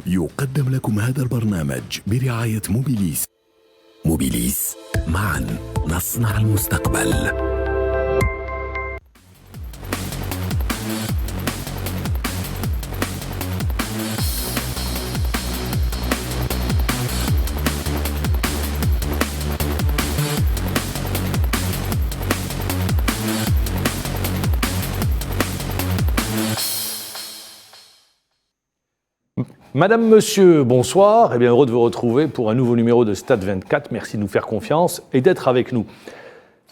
يقدم لكم هذا البرنامج برعاية موبيليس. موبيليس، معا نصنع المستقبل. Madame, Monsieur, bonsoir. Et bien heureux de vous retrouver pour un nouveau numéro de Stade 24. Merci de nous faire confiance et d'être avec nous.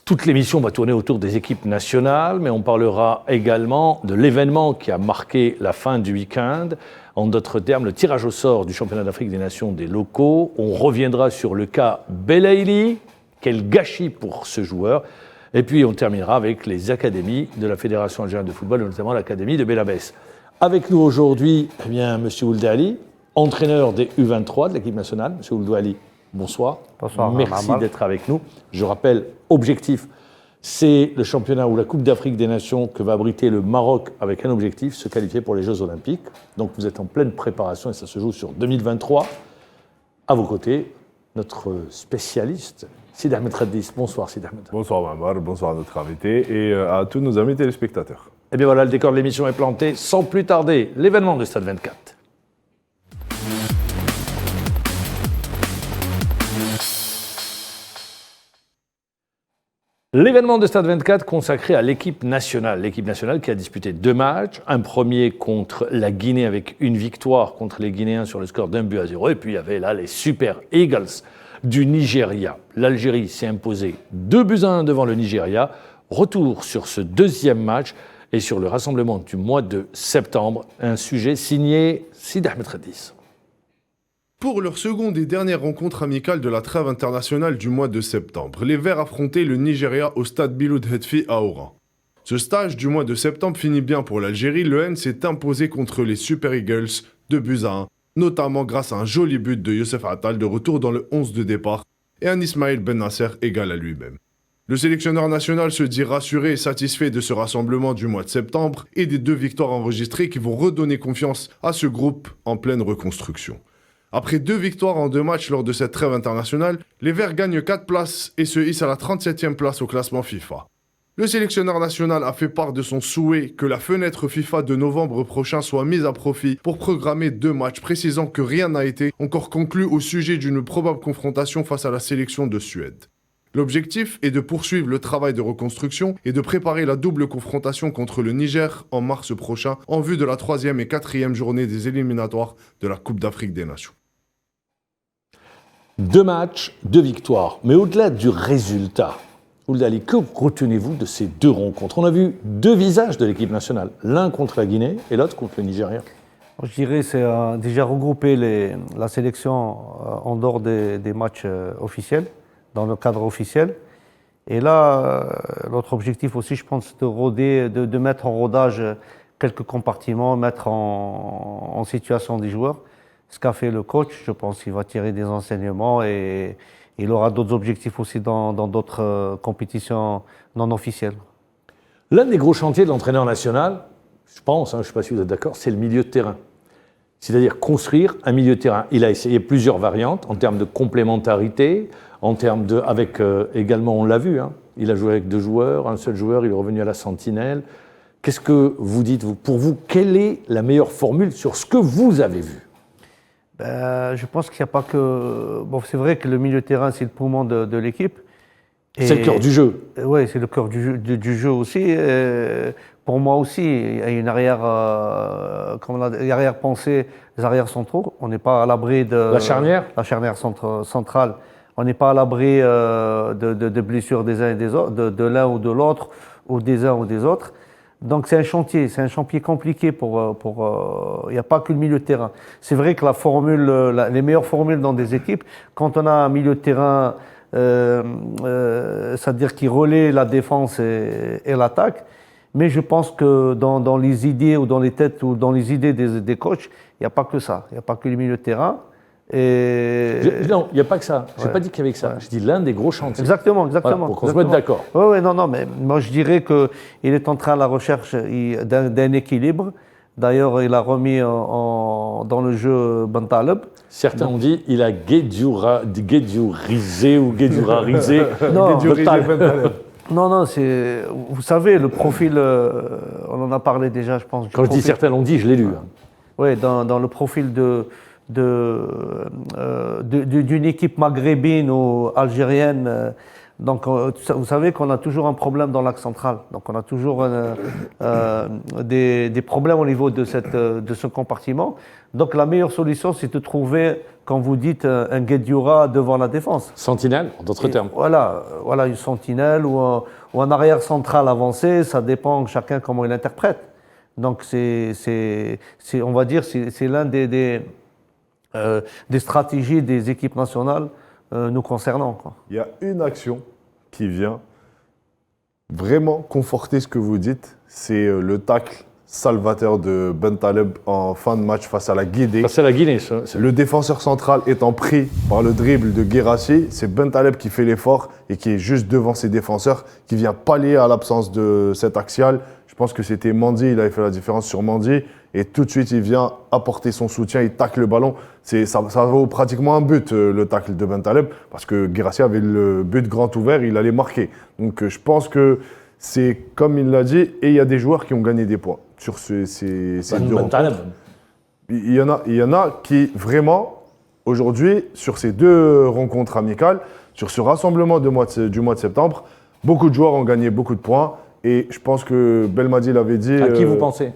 Toute l'émission va tourner autour des équipes nationales, mais on parlera également de l'événement qui a marqué la fin du week-end. En d'autres termes, le tirage au sort du championnat d'Afrique des Nations des locaux. On reviendra sur le cas Belaïli. Quel gâchis pour ce joueur. Et puis on terminera avec les académies de la Fédération algérienne de football, notamment l'académie de Belabès. Avec nous aujourd'hui, eh bien, M. Ould Ali, entraîneur des U23 de l'équipe nationale. M. Ould Ali, bonsoir. Bonsoir. Merci d'être avec nous. Je rappelle, objectif, c'est le championnat ou la Coupe d'Afrique des Nations que va abriter le Maroc avec un objectif, se qualifier pour les Jeux Olympiques. Donc vous êtes en pleine préparation et ça se joue sur 2023. À vos côtés, notre spécialiste, Sidi Ahmed Khaddis. Bonsoir Sidi Ahmed. Bonsoir Mamar, bonsoir à notre invité et à tous nos amis téléspectateurs. Et bien voilà, le décor de l'émission est planté. Sans plus tarder, l'événement de Stade 24. L'événement de Stade 24 consacré à l'équipe nationale. L'équipe nationale qui a disputé 2 matchs. Un premier contre la Guinée avec une victoire contre les Guinéens sur le score d'1-0. Et puis il y avait là les Super Eagles du Nigeria. L'Algérie s'est imposée 2-1 devant le Nigeria. Retour sur ce deuxième match et sur le rassemblement du mois de septembre. Un sujet signé Sidi Ahmed Khaddis. Pour leur seconde et dernière rencontre amicale de la trêve internationale du mois de septembre, les Verts affrontaient le Nigeria au stade Biloud Hetfi à Oran. Ce stage du mois de septembre finit bien pour l'Algérie. Le N s'est imposé contre les Super Eagles 2-1, notamment grâce à un joli but de Youssef Attal de retour dans le 11 de départ et un Ismaël Ben Nasser égal à lui-même. Le sélectionneur national se dit rassuré et satisfait de ce rassemblement du mois de septembre et des 2 victoires enregistrées qui vont redonner confiance à ce groupe en pleine reconstruction. Après 2 victoires en 2 matchs lors de cette trêve internationale, les Verts gagnent 4 places et se hissent à la 37e place au classement FIFA. Le sélectionneur national a fait part de son souhait que la fenêtre FIFA de novembre prochain soit mise à profit pour programmer 2 matchs, précisant que rien n'a été encore conclu au sujet d'une probable confrontation face à la sélection de Suède. L'objectif est de poursuivre le travail de reconstruction et de préparer la double confrontation contre le Niger en mars prochain en vue de la 3e et 4e journée des éliminatoires de la Coupe d'Afrique des Nations. 2 matchs, 2 victoires. Mais au-delà du résultat, Ould Ali, que retenez-vous de ces 2 rencontres? On a vu 2 visages de l'équipe nationale, l'un contre la Guinée et l'autre contre le Nigeria. Je dirais que c'est déjà regrouper la sélection en dehors des matchs officiels, dans le cadre officiel. Et là, notre objectif aussi, je pense, c'est de mettre en rodage quelques compartiments, mettre en situation des joueurs. Ce qu'a fait le coach, je pense qu'il va tirer des enseignements et il aura d'autres objectifs aussi dans d'autres compétitions non officielles. L'un des gros chantiers de l'entraîneur national, je pense, je ne sais pas si vous êtes d'accord, c'est le milieu de terrain. C'est-à-dire construire un milieu de terrain. Il a essayé plusieurs variantes en termes de complémentarité, en termes de, avec également, on l'a vu, il a joué avec 2 joueurs, un seul joueur, il est revenu à la sentinelle. Qu'est-ce que vous dites, vous? Pour vous, quelle est la meilleure formule sur ce que vous avez vu? Je pense qu'il n'y a pas que... Bon, c'est vrai que le milieu de terrain, c'est le poumon de l'équipe. C'est le cœur du jeu. Oui, c'est le cœur du jeu aussi. Pour moi aussi, il y a une arrière-pensée, les arrières centraux. On n'est pas à l'abri de... La charnière centrale. On n'est pas à l'abri de blessures des uns et des autres, de l'un ou de l'autre, ou des uns ou des autres. Donc c'est un chantier compliqué il n'y a pas que le milieu de terrain. C'est vrai que les meilleures formules dans des équipes, quand on a un milieu de terrain, c'est-à-dire qui relaie la défense et l'attaque, mais je pense que dans les idées ou dans les têtes ou dans les idées des coachs, il n'y a pas que ça. Il n'y a pas que le milieu de terrain. Non, il n'y a pas que ça. Je n'ai pas dit qu'il y avait que ça. Je dis l'un des gros chantiers. Exactement. Voilà, pour qu'on se mette d'accord. Oui, non, mais moi je dirais qu'il est en train à la recherche d'un équilibre D'ailleurs, il a remis dans le jeu Bentaleb. Certains ont dit il a guédjurisé ou guédjurarisé. Non, Bentaleb. Non, vous savez, le profil, on en a parlé déjà, je pense. Quand je dis certains l'ont dit, je l'ai lu. Oui, dans le profil d'une équipe maghrébine ou algérienne. Donc, vous savez qu'on a toujours un problème dans l'axe central. Donc, on a toujours des problèmes au niveau de ce compartiment. Donc, la meilleure solution, c'est de trouver, quand vous dites, un Guedioura devant la défense. Sentinelle, en d'autres termes. Voilà, une sentinelle ou un arrière central avancé, ça dépend chacun comment il interprète. Donc, on va dire, c'est l'un des stratégies des équipes nationales nous concernant, quoi. Il y a une action qui vient vraiment conforter ce que vous dites, c'est le tacle salvateur de Bentaleb en fin de match face à la Guinée. Face à la Guinée, ça. Le défenseur central étant pris par le dribble de Guirassy, c'est Bentaleb qui fait l'effort et qui est juste devant ses défenseurs, qui vient pallier à l'absence de cet axial. Je pense que c'était Mandy, il avait fait la différence sur Mandy. Et tout de suite, il vient apporter son soutien, il tacle le ballon. Ça vaut pratiquement un but, le tacle de Bentaleb, parce que Guirassy avait le but grand ouvert, il allait marquer. Donc je pense que c'est comme il l'a dit, et il y a des joueurs qui ont gagné des points sur ces deux rencontres. Il y en a qui vraiment, aujourd'hui, sur ces deux rencontres amicales, sur ce rassemblement du mois de septembre, beaucoup de joueurs ont gagné beaucoup de points. Et je pense que Belmadi l'avait dit. À qui vous pensez ?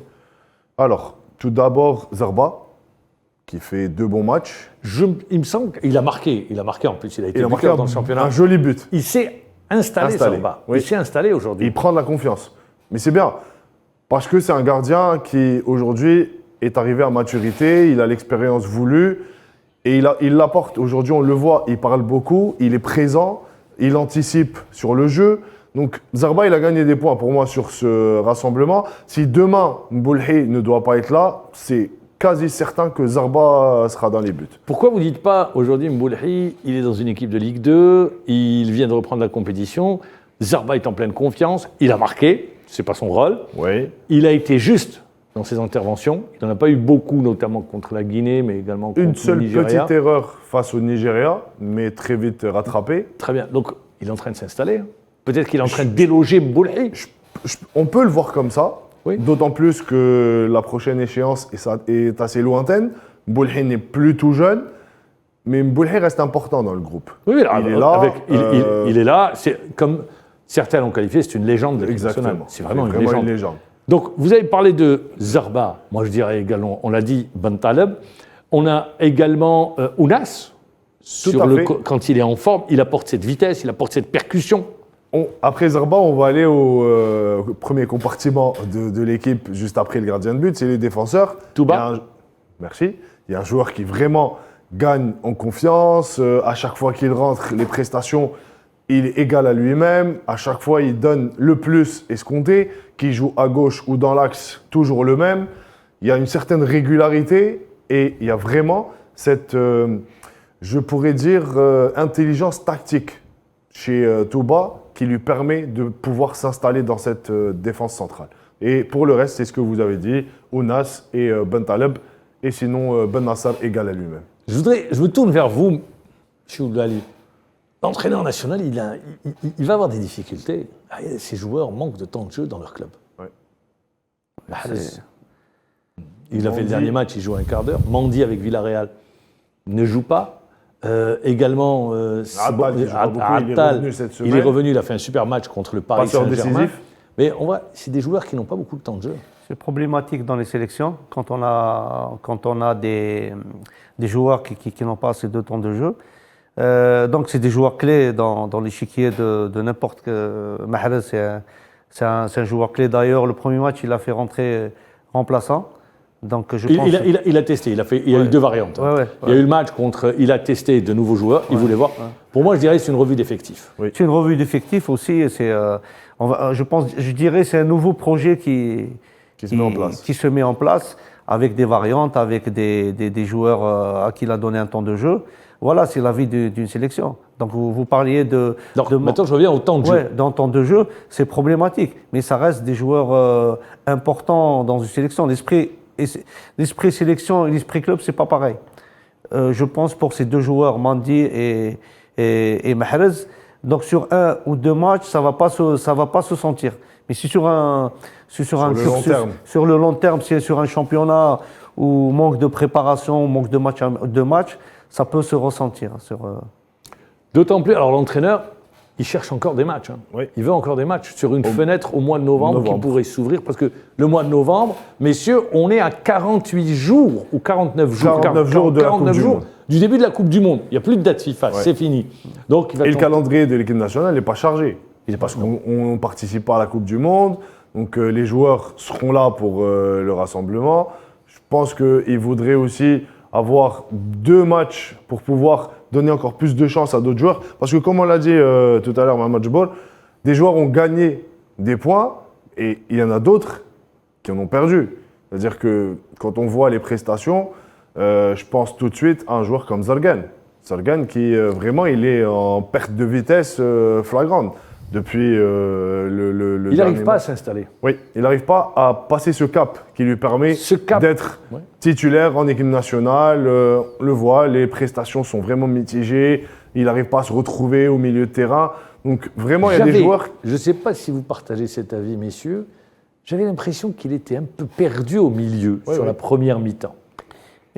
Alors, tout d'abord, Zarba, qui fait 2 bons matchs. Il me semble qu'il a marqué. Il a marqué en plus. Il a été marqué buteur dans le championnat. Un joli but. Il s'est installé. Zarba. Oui. Il s'est installé aujourd'hui. Il prend de la confiance. Mais c'est bien. Parce que c'est un gardien qui, aujourd'hui, est arrivé à maturité. Il a l'expérience voulue. Et il l'apporte. Aujourd'hui, on le voit. Il parle beaucoup. Il est présent. Il anticipe sur le jeu. Donc, Zarba, il a gagné des points pour moi sur ce rassemblement. Si demain, Mboulhi ne doit pas être là, c'est quasi certain que Zarba sera dans les buts. Pourquoi vous ne dites pas, aujourd'hui, Mboulhi, il est dans une équipe de Ligue 2, il vient de reprendre la compétition, Zarba est en pleine confiance, il a marqué, c'est pas son rôle. Oui. Il a été juste dans ses interventions. Il n'en a pas eu beaucoup, notamment contre la Guinée, mais également contre le Nigeria. Une seule petite erreur face au Nigeria, mais très vite rattrapée. Très bien. Donc, il est en train de s'installer. Peut-être qu'il est en train de déloger Mboulhi. On peut le voir comme ça, oui. D'autant plus que la prochaine échéance est assez lointaine. Mboulhi n'est plus tout jeune, mais Mboulhi reste important dans le groupe. Oui, il est là. Il est là. C'est comme certains l'ont qualifié, c'est une légende de l'équipe nationale. C'est vraiment une légende. Donc, vous avez parlé de Zarba. Moi, je dirais également, on l'a dit, Bentaleb. On a également Ounas. Quand il est en forme, il apporte cette vitesse, il apporte cette percussion. Après Zarba, on va aller au premier compartiment de l'équipe, juste après le gardien de but, c'est les défenseurs. Touba. Merci. Il y a un joueur qui vraiment gagne en confiance. À chaque fois qu'il rentre, les prestations, il est égal à lui-même. À chaque fois, il donne le plus escompté. Qui joue à gauche ou dans l'axe, toujours le même. Il y a une certaine régularité et il y a vraiment cette, je pourrais dire, intelligence tactique chez Touba qui lui permet de pouvoir s'installer dans cette défense centrale. Et pour le reste, c'est ce que vous avez dit, Ounas et Bentaleb, et sinon Ben Nassar égal à lui-même. Je me tourne vers vous, M. Oulali. L'entraîneur national, il va avoir des difficultés. Ces joueurs manquent de temps de jeu dans leur club. Ouais. Il a fait le dernier match, il joue un quart d'heure. Mandy avec Villarreal ne joue pas. Également, Attal, il est revenu, il a fait un super match contre le Paris Saint-Germain. Décisif. Mais c'est des joueurs qui n'ont pas beaucoup de temps de jeu. C'est problématique dans les sélections quand on a des joueurs qui n'ont pas assez de temps de jeu. Donc c'est des joueurs clés dans l'échiquier de n'importe quel. Mahrez, c'est un joueur clé. D'ailleurs, le premier match, il a fait rentrer remplaçant. Donc, il a testé, il y a eu 2 variantes. Il y a eu le match contre, il a testé de nouveaux joueurs, il voulait voir. Pour moi, je dirais que c'est une revue d'effectifs. Oui. C'est une revue d'effectifs aussi. Je dirais c'est un nouveau projet qui se met en place avec des variantes, avec des joueurs à qui il a donné un temps de jeu. Voilà, c'est la vie d'une sélection. Donc vous parliez maintenant, je reviens au temps de jeu. Dans le temps de jeu, c'est problématique. Mais ça reste des joueurs importants dans une sélection. L'esprit l'esprit sélection et l'esprit club, c'est pas pareil. Je pense pour ces deux joueurs, Mandi et Mahrez, donc sur 1 ou 2 matchs, ça va pas se sentir. Mais si sur le long terme, si sur un championnat où manque de préparation, manque de matchs, ça peut se ressentir. D'autant plus, alors l'entraîneur, il cherche encore des matchs. Hein. Oui. Il veut encore des matchs sur une fenêtre au mois de novembre qui pourrait s'ouvrir. Parce que le mois de novembre, messieurs, on est à 48 jours ou 49 jours. 49 jours de la Coupe du Monde. Du début de la Coupe du Monde. Il n'y a plus de date FIFA, c'est fini. Donc, Et le calendrier de l'équipe nationale n'est pas chargé. Il n'est pas chargé. On ne participe pas à la Coupe du Monde, donc les joueurs seront là pour le rassemblement. Je pense qu'il voudrait aussi avoir 2 matchs pour pouvoir donner encore plus de chance à d'autres joueurs. Parce que comme on l'a dit tout à l'heure, Mohamed Jebol, des joueurs ont gagné des points et il y en a d'autres qui en ont perdu. C'est-à-dire que quand on voit les prestations, je pense tout de suite à un joueur comme Zargan. Zargan qui vraiment il est en perte de vitesse flagrante depuis le il n'arrive dernier pas à match. s'installer. Oui, il n'arrive pas à passer ce cap qui lui permet d'être titulaire en équipe nationale. On le voit, les prestations sont vraiment mitigées. Il n'arrive pas à se retrouver au milieu de terrain. Donc vraiment, il y a des joueurs... Je ne sais pas si vous partagez cet avis, messieurs. J'avais l'impression qu'il était un peu perdu au milieu sur la première mi-temps.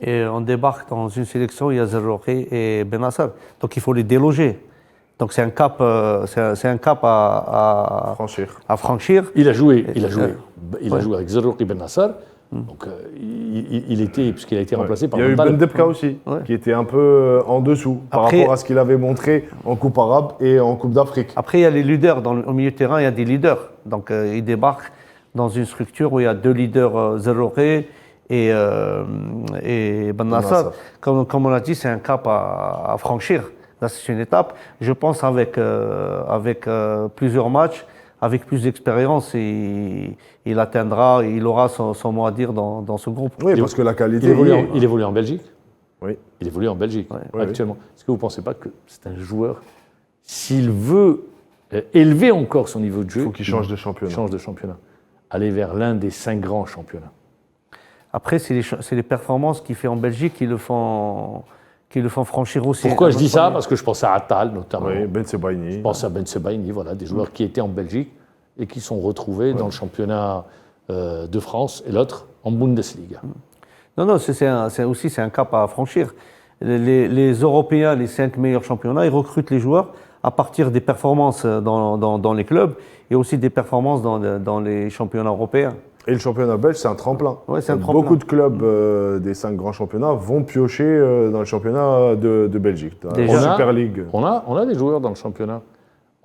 Et on débarque dans une sélection, il y a Zerrouri et Benassar. Donc il faut les déloger. Donc c'est un cap, à franchir. Il a joué avec Zerrouri Benassar. Donc puisqu'il a été remplacé par. Il y a eu Ben Debka aussi, qui était un peu en dessous par rapport à ce qu'il avait montré en Coupe arabe et en Coupe d'Afrique. Après, il y a les leaders. Au milieu de terrain, il y a des leaders. Donc il débarque dans une structure où il y a 2 leaders, Zerrouri et Ben Nassar. Comme on l'a dit, c'est un cap à franchir. Là, c'est une étape. Je pense avec plusieurs matchs, avec plus d'expérience, il aura son mot à dire dans ce groupe. Oui, parce que la qualité... Il évolue en Belgique. Oui. Il évolue en Belgique actuellement. Oui. Est-ce que vous ne pensez pas que c'est un joueur, s'il veut élever encore son niveau de jeu, il faut qu'il change de championnat. Aller vers l'un des 5 grands championnats. Après, c'est les performances qu'il fait en Belgique qui le font franchir aussi. Pourquoi je dis ça? Parce que je pense à Attal notamment. Oui, Ben Sebaini. Je pense à Ben Sebaini, voilà, des joueurs qui étaient en Belgique et qui sont retrouvés dans le championnat de France et l'autre en Bundesliga. Non, c'est un cap à franchir. Les Européens, les 5 meilleurs championnats, ils recrutent les joueurs à partir des performances dans les clubs et aussi des performances dans les championnats européens. Et le championnat belge, c'est un tremplin. Ouais, c'est un tremplin. Beaucoup de clubs des 5 grands championnats vont piocher dans le championnat de Belgique, dans la Super League. On a des joueurs dans le championnat.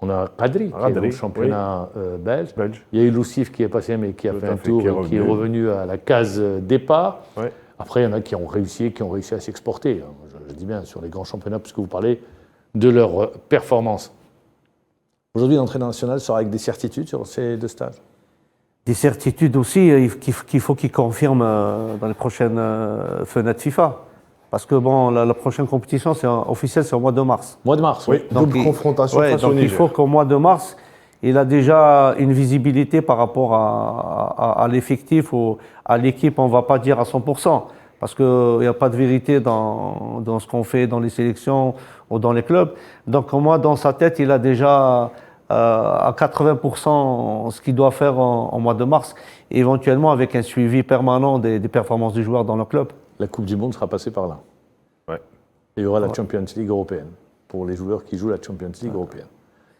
On a Kadri qui est dans le championnat belge. Il y a eu Loussif qui est passé, mais qui a fait un tour et qui est revenu à la case départ. Ouais. Après, il y en a qui ont réussi à s'exporter. Je dis bien sur les grands championnats, puisque vous parlez de leur performance. Aujourd'hui, l'entraîneur national sera avec des certitudes sur ces 2 stages. Des certitudes aussi qu'il faut qu'il confirme dans les prochaines fenêtres FIFA. Parce que la prochaine compétition officielle, c'est au mois de mars. Mois de mars, oui. Donc, double confrontation face au Niger. Il faut qu'au mois de mars, il a déjà une visibilité par rapport à l'effectif ou à l'équipe, on ne va pas dire à 100%. Parce qu'il n'y a pas de vérité dans ce qu'on fait dans les sélections ou dans les clubs. Donc moi, dans sa tête, il a déjà à 80% ce qu'il doit faire en mois de mars, et éventuellement avec un suivi permanent des performances du joueur dans le club. La Coupe du Monde sera passée par là. Ouais. Et il y aura la Champions League européenne, pour les joueurs qui jouent la Champions League européenne.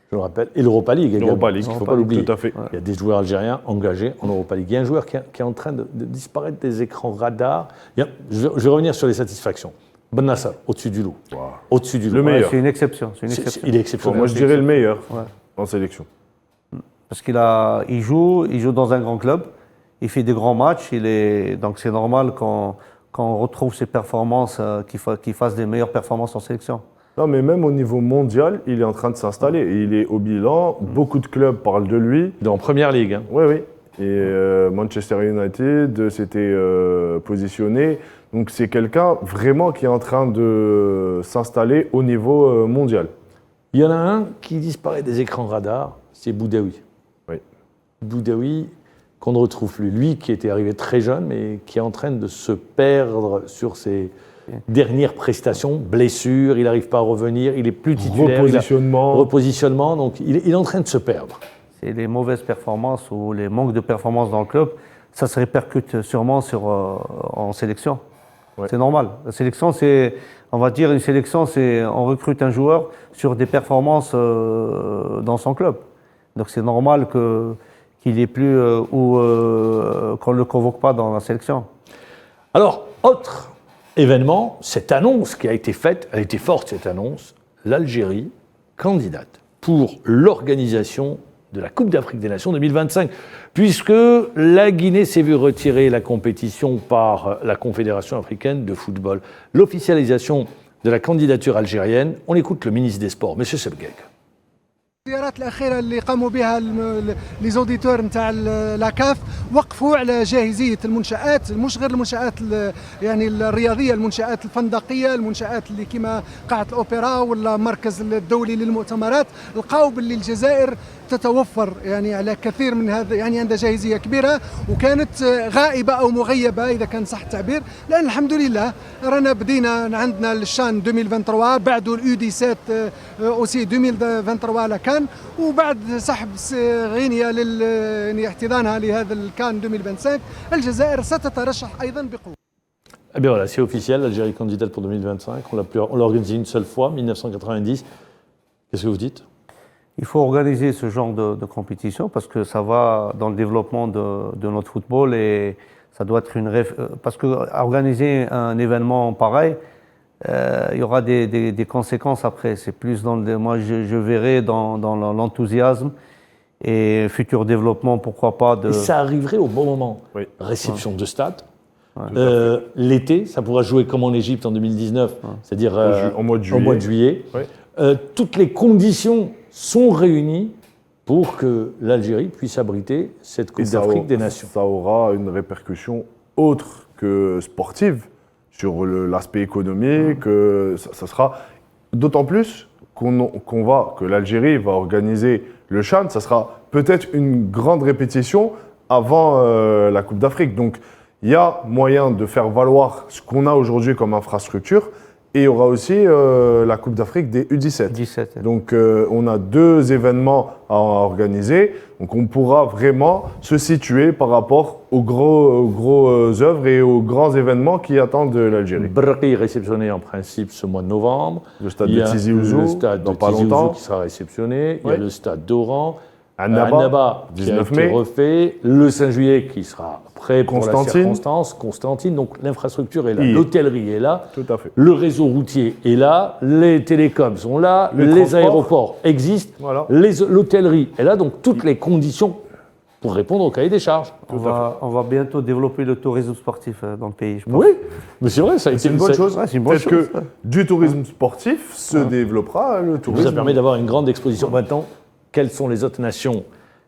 Je le rappelle. Et l'Europa League également. L'Europa League, il ne faut pas l'oublier. Tout à fait. Il y a des joueurs algériens engagés en Europa League. Il y a un joueur qui est en train de disparaître des écrans radars. Je vais revenir sur les satisfactions. Ben Nassar, au-dessus du lot. Wow. Au-dessus du lot. Le meilleur. C'est une exception. Il est exceptionnel. Moi, je dirais le meilleur en sélection. Parce qu'il joue dans un grand club. Il fait des grands matchs. Donc c'est normal qu'on retrouve ses performances, qu'il fasse des meilleures performances en sélection. Non, mais même au niveau mondial, il est en train de s'installer. Il est au bilan. Beaucoup de clubs parlent de lui. Dans Première Ligue. Hein. Oui. Et Manchester United s'était positionné. Donc c'est quelqu'un vraiment qui est en train de s'installer au niveau mondial. Il y en a un qui disparaît des écrans radars, c'est Boudaoui. Oui. Boudaoui, qu'on ne retrouve plus. Lui qui était arrivé très jeune, mais qui est en train de se perdre sur ses dernières prestations, blessures, il n'arrive pas à revenir, il est plus titulaire. Repositionnement, donc il est en train de se perdre. C'est les mauvaises performances ou les manques de performances dans le club, ça se répercute sûrement en sélection. Ouais. C'est normal. La sélection, on va dire une sélection, on recrute un joueur sur des performances dans son club. Donc c'est normal qu'il n'ait plus ou qu'on ne le convoque pas dans la sélection. Alors, autre événement, cette annonce qui a été faite, elle était forte cette annonce, l'Algérie candidate pour l'organisation de la Coupe d'Afrique des Nations 2025, puisque la Guinée s'est vue retirer la compétition par la Confédération africaine de football. L'officialisation de la candidature algérienne, on écoute le ministre des Sports, M. Sebgeg. الزيارات الأخيرة اللي قاموا بها لي زوديتور نتاع لاكاف وقفوا على جاهزية المنشآت، مش غير المنشآت يعني الرياضية، المنشآت الفندقية، المنشآت اللي كما قاعة الأوبرا ولا المركز الدولي للمؤتمرات، لقاو باللي الجزائر تتوفر يعني على كثير من هذا، يعني عندها جاهزية كبيرة وكانت غائبة أو مغيبة إذا كان صح التعبير، لأن الحمد لله رانا بدينا عندنا الشان 2023 بعد اليو 17 أوسي 2023 لكان وبعد سحب غينيا لاحتضانها لهذا الكان 2025 الجزائر ستترشح أيضا بقوة. Eh bien voilà, c'est officiel, l'Algérie candidate pour 2025, on l'a organisé une seule fois, 1990. Qu'est-ce que vous dites ? Il faut organiser ce genre de compétition parce que ça va dans le développement de notre football et ça doit être parce que organiser un événement pareil, il y aura des conséquences après. C'est plus moi je verrai dans l'enthousiasme et futur développement, pourquoi pas. Et ça arriverait au bon moment. Oui. Réception de stade. Ouais. L'été, ça pourra jouer comme en Égypte en 2019, c'est-à-dire au mois de juillet. Oui. Toutes les conditions sont réunies pour que l'Algérie puisse abriter cette Coupe d'Afrique des Nations. Ça aura une répercussion autre que sportive sur l'aspect économique. Ça sera d'autant plus que l'Algérie va organiser le CHAN. Ça sera peut-être une grande répétition avant la Coupe d'Afrique. Donc il y a moyen de faire valoir ce qu'on a aujourd'hui comme infrastructure. Et il y aura aussi la Coupe d'Afrique des U17. Donc on a deux événements à organiser. Donc on pourra vraiment se situer par rapport aux gros œuvres et aux grands événements qui attendent l'Algérie. Braqi est réceptionné en principe ce mois de novembre. Le stade de Tizi Ouzou, le stade de Tizi Ouzou qui sera réceptionné. Il y a le stade d'Oran. Annaba qui a été refait. Le 5 juillet qui sera prêt pour la circonstance. Constantine. Donc l'infrastructure est là. L'hôtellerie est là. Tout à fait. Le réseau routier est là. Les télécoms sont là. Les aéroports existent. Voilà. L'hôtellerie est là. Donc toutes les conditions pour répondre au cahier des charges. On va bientôt développer le tourisme sportif dans le pays, je pense. Oui, mais c'est vrai, ça a été une bonne chose. Ouais, peut-être que du tourisme sportif se développera le tourisme. Ça permet d'avoir une grande exposition. Maintenant, quelles sont les autres nations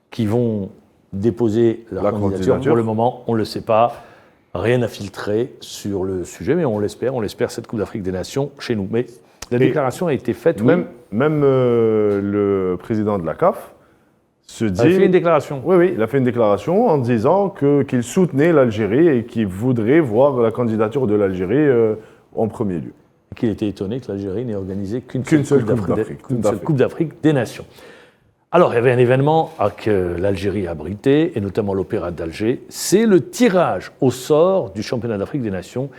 qui vont déposer leur candidature ? Pour le moment, on ne le sait pas. Rien à filtrer sur le sujet, mais on l'espère cette Coupe d'Afrique des Nations chez nous. Mais la déclaration a été faite. Même le président de la CAF a fait une déclaration. Oui, il a fait une déclaration en disant qu'il soutenait l'Algérie et qu'il voudrait voir la candidature de l'Algérie en premier lieu. Qu'il était étonné que l'Algérie n'ait organisé qu'une seule Coupe d'Afrique des Nations. Alors, il y avait un événement que l'Algérie a abrité, et notamment l'Opéra d'Alger. C'est le tirage au sort du championnat d'Afrique des Nations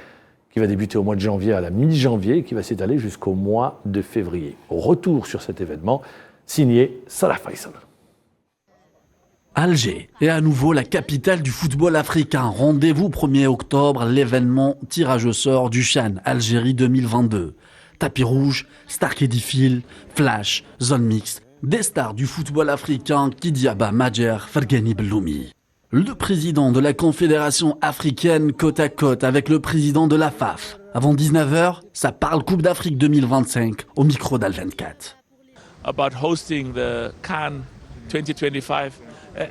qui va débuter au mois de janvier à la mi-janvier et qui va s'étaler jusqu'au mois de février. Retour sur cet événement, signé Salah Faisal. Alger est à nouveau la capitale du football africain. Rendez-vous 1er octobre, l'événement tirage au sort du CHAN Algérie 2022. Tapis rouge, Star Kedifil, Flash, zone mixte. Des stars du football africain, Kidiaba Madjer, Fergani Belloumi. Le président de la Confédération africaine côte à côte avec le président de la FAF. Avant 19h, ça parle Coupe d'Afrique 2025 au micro d'Al24. About hosting the CAN 2025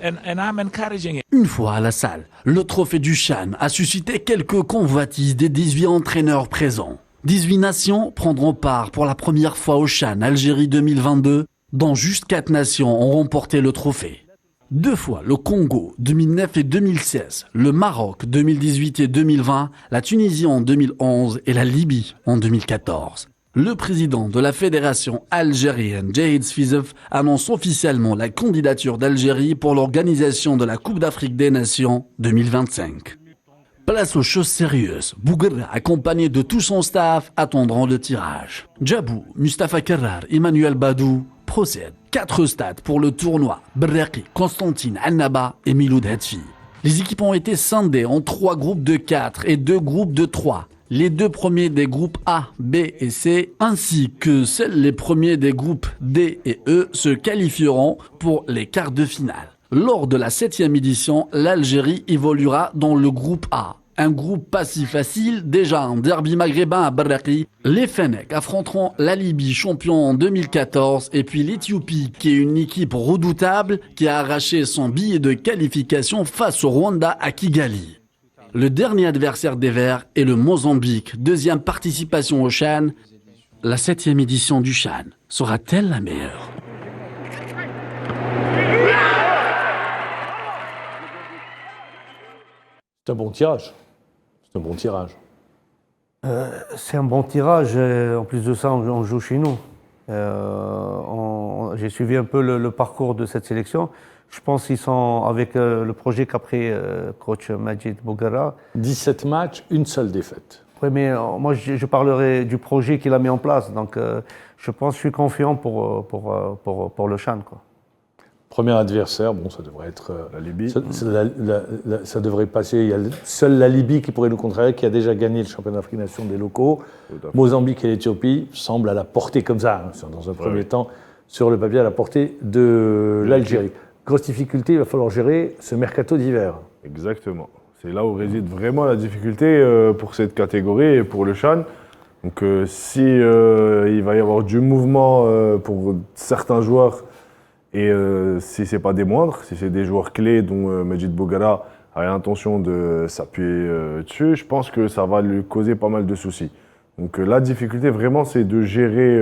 and I'm encouraging it. Une fois à la salle, le trophée du CHAN a suscité quelques convoitises des 18 entraîneurs présents. 18 nations prendront part pour la première fois au CHAN Algérie 2022. Dont juste 4 nations ont remporté le trophée. 2 fois le Congo 2009 et 2016, le Maroc 2018 et 2020, la Tunisie en 2011 et la Libye en 2014. Le président de la fédération algérienne, Djahid Sfizef, annonce officiellement la candidature d'Algérie pour l'organisation de la Coupe d'Afrique des Nations 2025. Place aux choses sérieuses. Bouguerra, accompagné de tout son staff, attendront le tirage. Djabou, Mustafa Kerrar, Emmanuel Badou procèdent. 4 stades pour le tournoi. Berraqi, Constantine, Annaba et Miloud Hetfi. Les équipes ont été scindées en 3 groupes de 4 et 2 groupes de 3. Les 2 premiers des groupes A, B et C, ainsi que les premiers des groupes D et E se qualifieront pour les quarts de finale. Lors de la 7e édition, l'Algérie évoluera dans le groupe A. Un groupe pas si facile, déjà un derby maghrébin à Berraqi. Les Fennecs affronteront la Libye, champion en 2014, et puis l'Éthiopie, qui est une équipe redoutable, qui a arraché son billet de qualification face au Rwanda à Kigali. Le dernier adversaire des Verts est le Mozambique, 2e participation au CHAN. La 7e édition du CHAN sera-t-elle la meilleure ? C'est un bon tirage. C'est un bon tirage. C'est un bon tirage. En plus de ça, on joue chez nous. J'ai suivi un peu le parcours de cette sélection. Je pense qu'ils sont avec le projet qu'a pris coach Majid Bouguerra. 17 matchs, une seule défaite. Oui, mais moi, je parlerai du projet qu'il a mis en place. Donc, je pense, je suis confiant pour le CHAN, quoi. Premier adversaire, bon, ça devrait être La Libye. Ça devrait passer. Il y a seule la Libye qui pourrait nous contrarier, qui a déjà gagné le championnat d'Afrique des Nations des locaux. Mozambique et l'Éthiopie semblent à la portée comme ça, hein, dans un premier temps, sur le papier, à la portée de l'Algérie. Grosse difficulté, il va falloir gérer ce mercato d'hiver. Exactement. C'est là où réside vraiment la difficulté pour cette catégorie et pour le CHAN. Donc si il va y avoir du mouvement pour certains joueurs, et si ce n'est pas des moindres, si c'est des joueurs clés dont Majid Bouguerra a l'intention de s'appuyer dessus, je pense que ça va lui causer pas mal de soucis. Donc la difficulté vraiment, c'est de gérer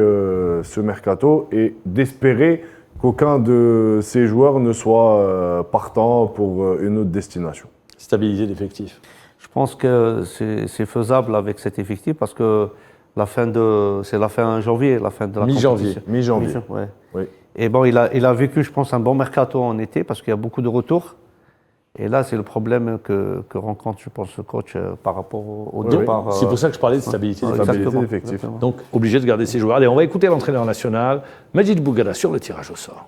ce mercato et d'espérer qu'aucun de ces joueurs ne soit partant pour une autre destination. Stabilité d'effectifs. Je pense que c'est faisable avec cet effectif parce que c'est la fin janvier, la fin de la mi-janvier. compétition. Mi-janvier. Ouais. Oui. Et bon, il a vécu, je pense, un bon mercato en été parce qu'il y a beaucoup de retours. Et là, c'est le problème que rencontre, je pense, le coach par rapport au départ. C'est pour ça que je parlais de stabilité d'effectifs. Donc, obligé de garder ses joueurs. Allez, on va écouter l'entraîneur national, Majid Bouguerra, sur le tirage au sort.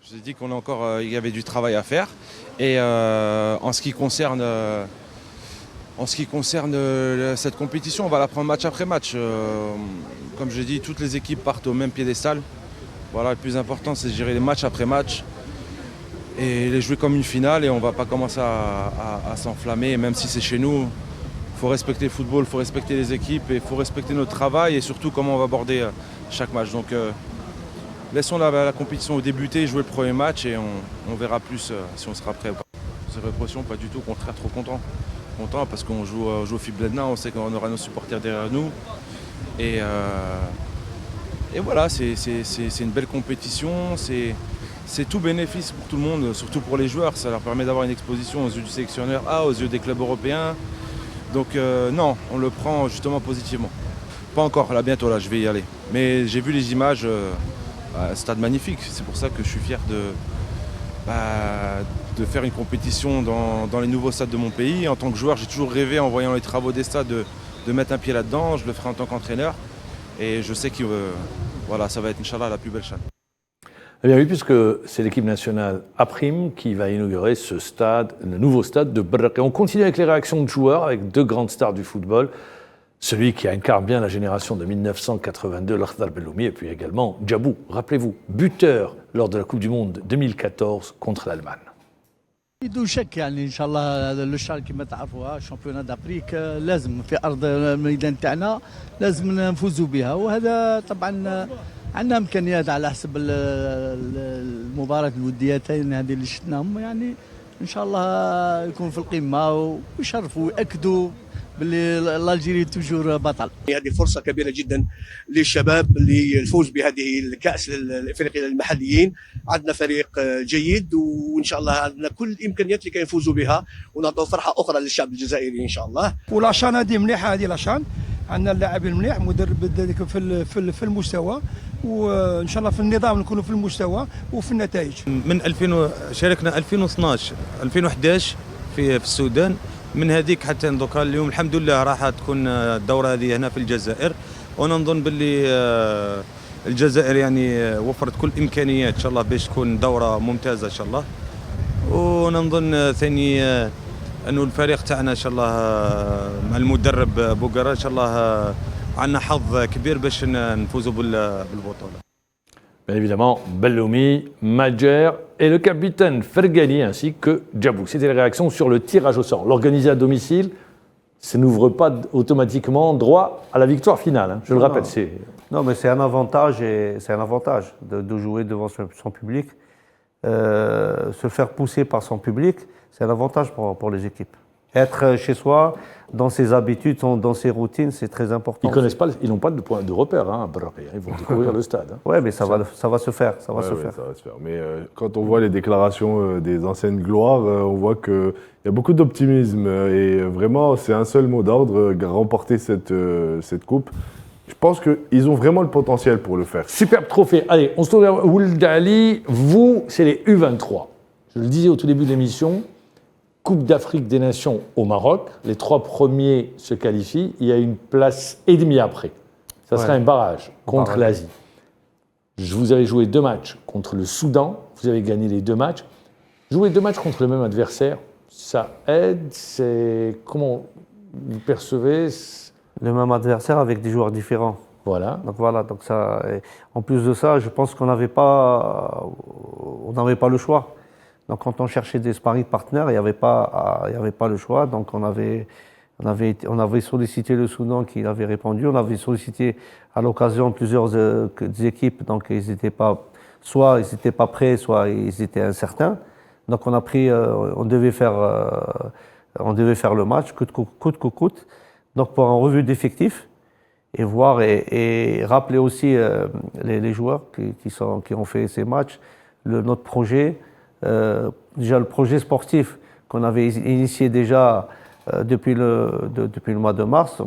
Je vous ai dit il y avait du travail à faire. Et en ce qui concerne cette compétition, on va la prendre match après match. Comme je l'ai dit, toutes les équipes partent au même piédestal. Voilà, le plus important, c'est de gérer les matchs après match et les jouer comme une finale. Et on ne va pas commencer à s'enflammer, même si c'est chez nous. Il faut respecter le football, il faut respecter les équipes, et il faut respecter notre travail et surtout comment on va aborder chaque match. Donc laissons la compétition débuter, jouer le premier match et on verra plus si on sera prêt ou pas. C'est répression, pas du tout, au contraire, trop content parce qu'on joue au Fibledna, on sait qu'on aura nos supporters derrière nous. Et voilà, c'est une belle compétition, c'est tout bénéfice pour tout le monde, surtout pour les joueurs. Ça leur permet d'avoir une exposition aux yeux du sélectionneur A, aux yeux des clubs européens. Donc non, on le prend justement positivement. Pas encore, là bientôt, là je vais y aller. Mais j'ai vu les images, un stade magnifique, c'est pour ça que je suis fier de faire une compétition dans les nouveaux stades de mon pays. En tant que joueur, j'ai toujours rêvé, en voyant les travaux des stades, de mettre un pied là-dedans. Je le ferai en tant qu'entraîneur. Et je sais que ça va être, Inch'Allah, la plus belle chaîne. Eh bien oui, puisque c'est l'équipe nationale A' qui va inaugurer ce stade, le nouveau stade de Berraqi. On continue avec les réactions de joueurs, avec 2 grandes stars du football. Celui qui incarne bien la génération de 1982, l'Akhdar Belloumi, et puis également Djabou, rappelez-vous, buteur lors de la Coupe du Monde 2014 contre l'Allemagne. بدون شك يعني ان شاء الله هذا لوشان كما تعرفوها شامبيونات دافريك لازم في ارض الميدان تاعنا لازم نفوزوا بها وهذا طبعا عندنا امكانيات على حسب المباراه الوديتين هذه اللي شفناهم يعني ان شاء الله يكون في القمه ويشرفوا وياكدوا باللي الجيري توجور بطل. هذه فرصة كبيرة جدا للشباب للفوز بهذه الكأس الافريقيا للمحليين. عندنا فريق جيد وان شاء الله عندنا كل الامكانيات لكي يفوزوا بها ونعطوا فرحة اخرى للشعب الجزائري ان شاء الله. ولاشان هذه مليحة، هذه لاشان عندنا اللاعبين مليح، مدرب في المستوى، وان شاء الله في النظام نكونوا في المستوى وفي النتائج. من 2000 شاركنا 2012 2011 في السودان، من هذيك حتى دوكا اليوم الحمد لله راح تكون الدوره هذه هنا في الجزائر، وانا نظن باللي الجزائر يعني وفرت كل الامكانيات ان شاء الله باش تكون دوره ممتازه ان شاء الله. ونظن ثاني انه الفريق تاعنا ان شاء الله مع المدرب بوغرا ان شاء الله عندنا حظ كبير باش نفوزوا بالبطوله. Bien évidemment, Belloumi, Madjer et le capitaine Fergani ainsi que Djabou. C'était les réactions sur le tirage au sort. L'organiser à domicile, ça n'ouvre pas automatiquement droit à la victoire finale. Hein. Je le répète, c'est... Non, mais c'est un avantage, de jouer devant son public. Se faire pousser par son public, c'est un avantage pour les équipes. Être chez soi, dans ses habitudes, dans ses routines, c'est très important. Ils n'ont pas de point de repère, hein, ils vont découvrir le stade. Hein. Oui, mais ça va se faire. Ça va se faire. Mais quand on voit les déclarations des anciennes gloires, on voit qu'il y a beaucoup d'optimisme. Et vraiment, c'est un seul mot d'ordre, remporter cette coupe. Je pense qu'ils ont vraiment le potentiel pour le faire. Superbe trophée. Allez, on se tourne vers Ould Ali. Vous, c'est les U23. Je le disais au tout début de l'émission. Coupe d'Afrique des Nations au Maroc. Les 3 premiers se qualifient. Il y a une place et demie après. Ça sera un barrage contre l'Asie. Vous avez joué 2 matchs contre le Soudan. Vous avez gagné les 2 matchs. Jouer 2 matchs contre le même adversaire, ça aide. C'est comment vous percevez le même adversaire avec des joueurs différents. Voilà. Donc ça. En plus de ça, je pense qu'on n'avait pas le choix. Donc quand on cherchait des sparring partners, il n'y avait pas le choix. Donc on avait sollicité le Soudan qui avait répondu. On avait sollicité à l'occasion plusieurs équipes. Donc ils n'étaient pas prêts, soit ils étaient incertains. Donc on devait faire le match coûte que coûte. Donc pour un revue d'effectifs et voir et rappeler aussi les joueurs qui ont fait ces matchs, notre projet. Déjà le projet sportif qu'on avait initié déjà depuis le mois de mars,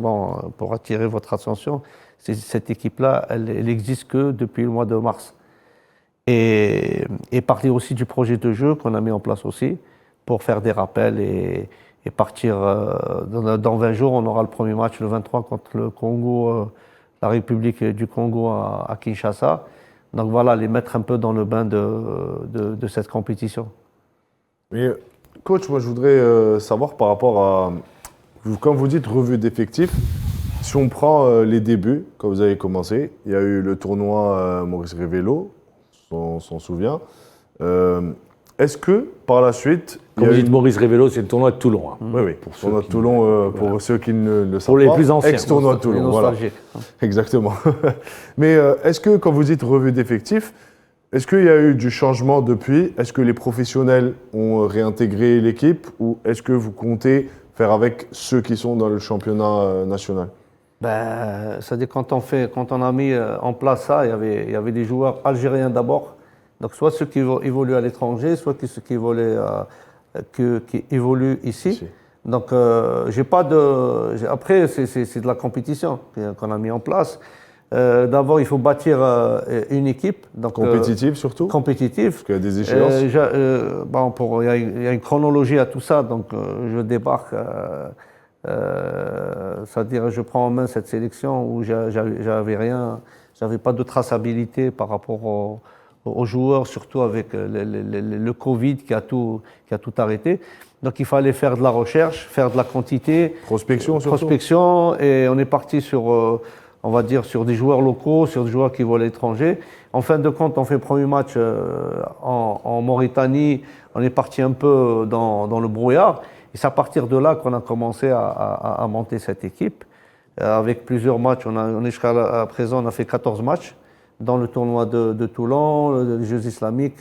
pour attirer votre attention, cette équipe-là, elle n'existe que depuis le mois de mars. Et parler aussi du projet de jeu qu'on a mis en place aussi, pour faire des rappels et partir dans 20 jours, on aura le premier match le 23 contre le Congo, la République du Congo à Kinshasa. Donc voilà, les mettre un peu dans le bain de cette compétition. Mais coach, moi je voudrais savoir par rapport à, quand vous dites revue d'effectifs, si on prend les débuts, quand vous avez commencé, il y a eu le tournoi Maurice Révélo, on s'en souvient. Est-ce que par la suite... Comme vous dites Maurice Révélo, c'est le tournoi de Toulon. Hein. Oui, pour tournoi de Toulon, pour ceux qui ne le savent pas. Pour les plus anciens. Ex-tournoi de Toulon, voilà. Exactement. Mais est-ce que quand vous dites revue d'effectifs, est-ce qu'il y a eu du changement depuis? Est-ce que les professionnels ont réintégré l'équipe ou est-ce que vous comptez faire avec ceux qui sont dans le championnat national? C'est-à-dire quand on a mis en place ça, il y avait des joueurs algériens d'abord. Donc soit ceux qui évoluent à l'étranger, soit ceux qui évoluent ici. Donc j'ai pas de. Après c'est de la compétition qu'on a mis en place. D'abord il faut bâtir une équipe. Donc, compétitive surtout. Compétitive. Parce qu'il y a des échéances. Il y a une chronologie à tout ça. Donc je débarque. C'est-à-dire je prends en main cette sélection où j'avais pas de traçabilité par rapport aux joueurs, surtout avec le Covid qui a tout arrêté. Donc il fallait faire de la recherche, faire de la quantité. Prospection surtout. Prospection, et on est parti sur, on va dire, sur des joueurs locaux, sur des joueurs qui volent à l'étranger. En fin de compte, on fait le premier match en Mauritanie, on est parti un peu dans le brouillard. Et c'est à partir de là qu'on a commencé à monter cette équipe. Avec plusieurs matchs, on est jusqu'à présent, on a fait 14 matchs dans le tournoi de Toulon, les Jeux islamiques,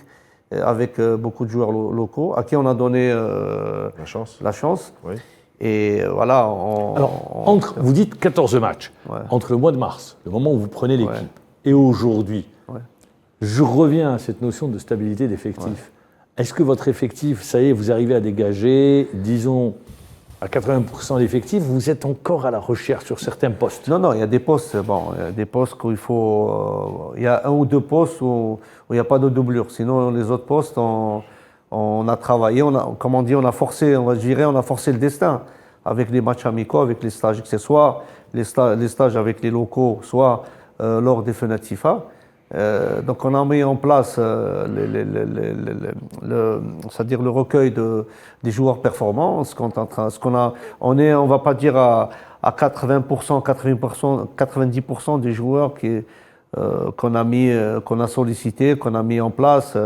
avec beaucoup de joueurs locaux, à qui on a donné la chance. Oui. Et voilà. Alors, vous dites 14 matchs. Ouais. Entre le mois de mars, le moment où vous prenez l'équipe, Ouais. et aujourd'hui, Ouais. je reviens à cette notion de stabilité d'effectif. Ouais. Est-ce que votre effectif, ça y est, vous arrivez à dégager, disons, à 80% d'effectifs, vous êtes encore à la recherche sur certains postes? Non, il y a des postes, où il faut... il y a un ou deux postes où il n'y a pas de doublure. Sinon, les autres postes, on a travaillé, comme on dit, on a forcé le destin avec les matchs amicaux, avec les stages, que ce soit les stages avec les locaux, soit lors des fenêtres FIFA. Donc on a mis en place c'est-à-dire le recueil des joueurs performants. On va pas dire à 80%, 90% des joueurs qu'on a sollicités, qu'on a mis en place,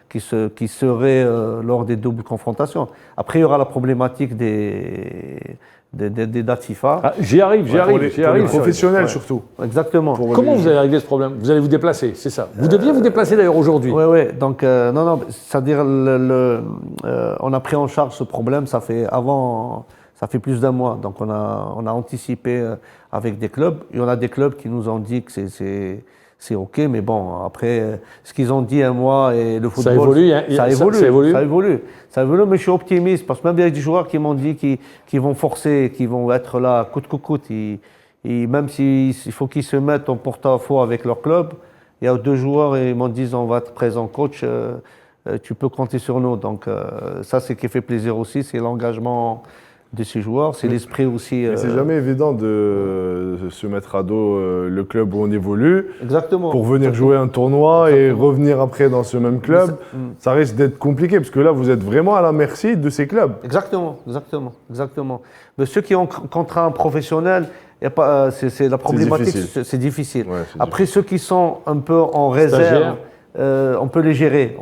qui seraient lors des doubles confrontations. Après, il y aura la problématique des dates FIFA. Ah, j'y arrive. Pour les professionnels surtout. Exactement. Comment vous allez régler ce problème? Vous allez vous déplacer, c'est ça? Vous deviez vous déplacer d'ailleurs aujourd'hui. Oui. Donc, non, c'est-à-dire, on a pris en charge ce problème, ça fait plus d'un mois. Donc, on a anticipé avec des clubs. Il y en a des clubs qui nous ont dit que c'est OK, mais bon, après, ce qu'ils ont dit un mois et le football... Ça évolue, mais je suis optimiste, parce que même il y a des joueurs qui m'ont dit qu'ils vont forcer, qu'ils vont être là coûte que coûte. Même s'il faut qu'ils se mettent en porte-à-faux avec leur club, il y a deux joueurs et ils m'ont dit on va être présent coach, tu peux compter sur nous. Donc ça, c'est ce qui fait plaisir aussi, c'est l'engagement de ces joueurs, c'est l'esprit aussi. C'est jamais évident de se mettre à dos le club où on évolue. Exactement. Pour venir jouer un tournoi et revenir après dans ce même club. Ça risque d'être compliqué parce que là, vous êtes vraiment à la merci de ces clubs. Exactement. Mais ceux qui ont contrat professionnel, c'est la problématique, c'est difficile. Ouais, après, ceux qui sont un peu en réserve, on peut les gérer.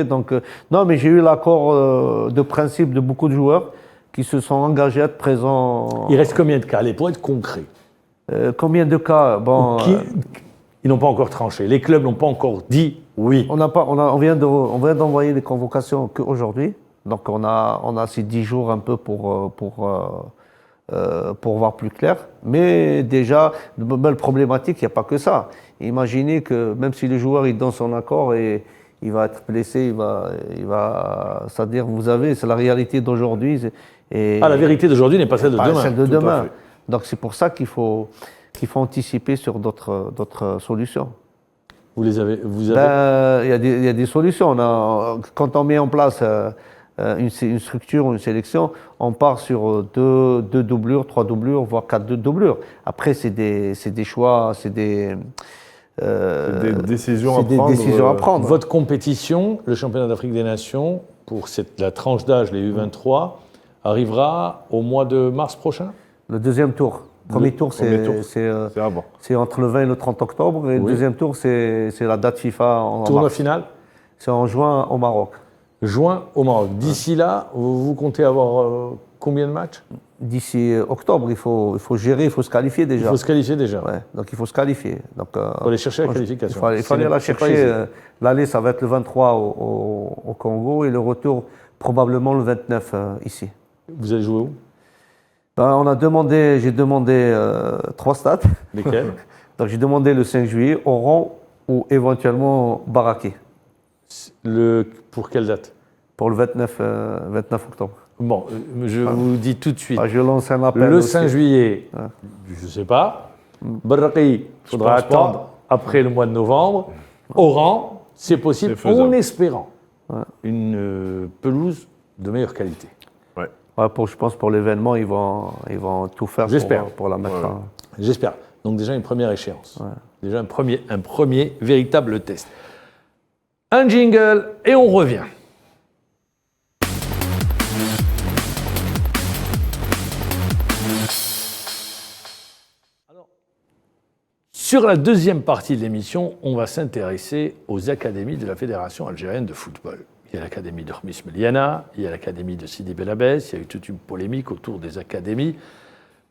Donc, non, mais j'ai eu l'accord de principe de beaucoup de joueurs qui se sont engagés à être présents. Il reste combien de cas? Allez, pour être concret. Combien de cas? Ils n'ont pas encore tranché. Les clubs n'ont pas encore dit oui. On vient d'envoyer les convocations qu'aujourd'hui. Donc on a ces 10 jours un peu pour voir plus clair. Mais déjà, de belles problématiques, il n'y a pas que ça. Imaginez que même si le joueur il donne son accord et il va être blessé, c'est-à-dire c'est la réalité d'aujourd'hui. La vérité d'aujourd'hui n'est pas celle de demain. Celle de demain. Donc c'est pour ça qu'il faut anticiper sur d'autres solutions. Vous avez il y a des solutions. Quand on met en place une structure, une sélection, on part sur 2 doublures, 3 doublures, voire 4 doublures. Après, c'est des choix, c'est des décisions à prendre. Votre compétition, le championnat d'Afrique des Nations, pour la tranche d'âge, les U23, arrivera au mois de mars prochain? Le deuxième tour. Premier tour, c'est entre le 20 et le 30 octobre. Et le deuxième tour, c'est la date FIFA en mars. Tournoi final? C'est en juin au Maroc. Juin au Maroc. D'ici là, vous comptez avoir combien de matchs? D'ici octobre, il faut gérer, il faut se qualifier déjà. Il faut se qualifier déjà. Ouais, donc il faut se qualifier. Donc, il faut aller chercher la qualification. Il faut aller la chercher. L'aller, ça va être le 23 au Congo et le retour probablement le 29 ici. Vous allez jouer où? J'ai demandé 3 stades. Lesquels? Donc j'ai demandé le 5 juillet, Oran ou éventuellement Baraké. Pour quelle date? Pour le 29 octobre. Bon, je vous dis tout de suite. Je lance un appel. Le 5 juillet, je ne sais pas. Baraké, il faudra attendre après le mois de novembre. Oran, c'est possible, en espérant une pelouse de meilleure qualité. Je pense pour l'événement, ils vont tout faire pour la mettre. J'espère. Donc déjà une première échéance. Déjà un premier véritable test. Un jingle et on revient. Alors, sur la deuxième partie de l'émission, on va s'intéresser aux académies de la Fédération algérienne de football. Il y a l'académie de Khmis Meliana, il y a l'académie de Sidi Bel Abbès, il y a eu toute une polémique autour des académies.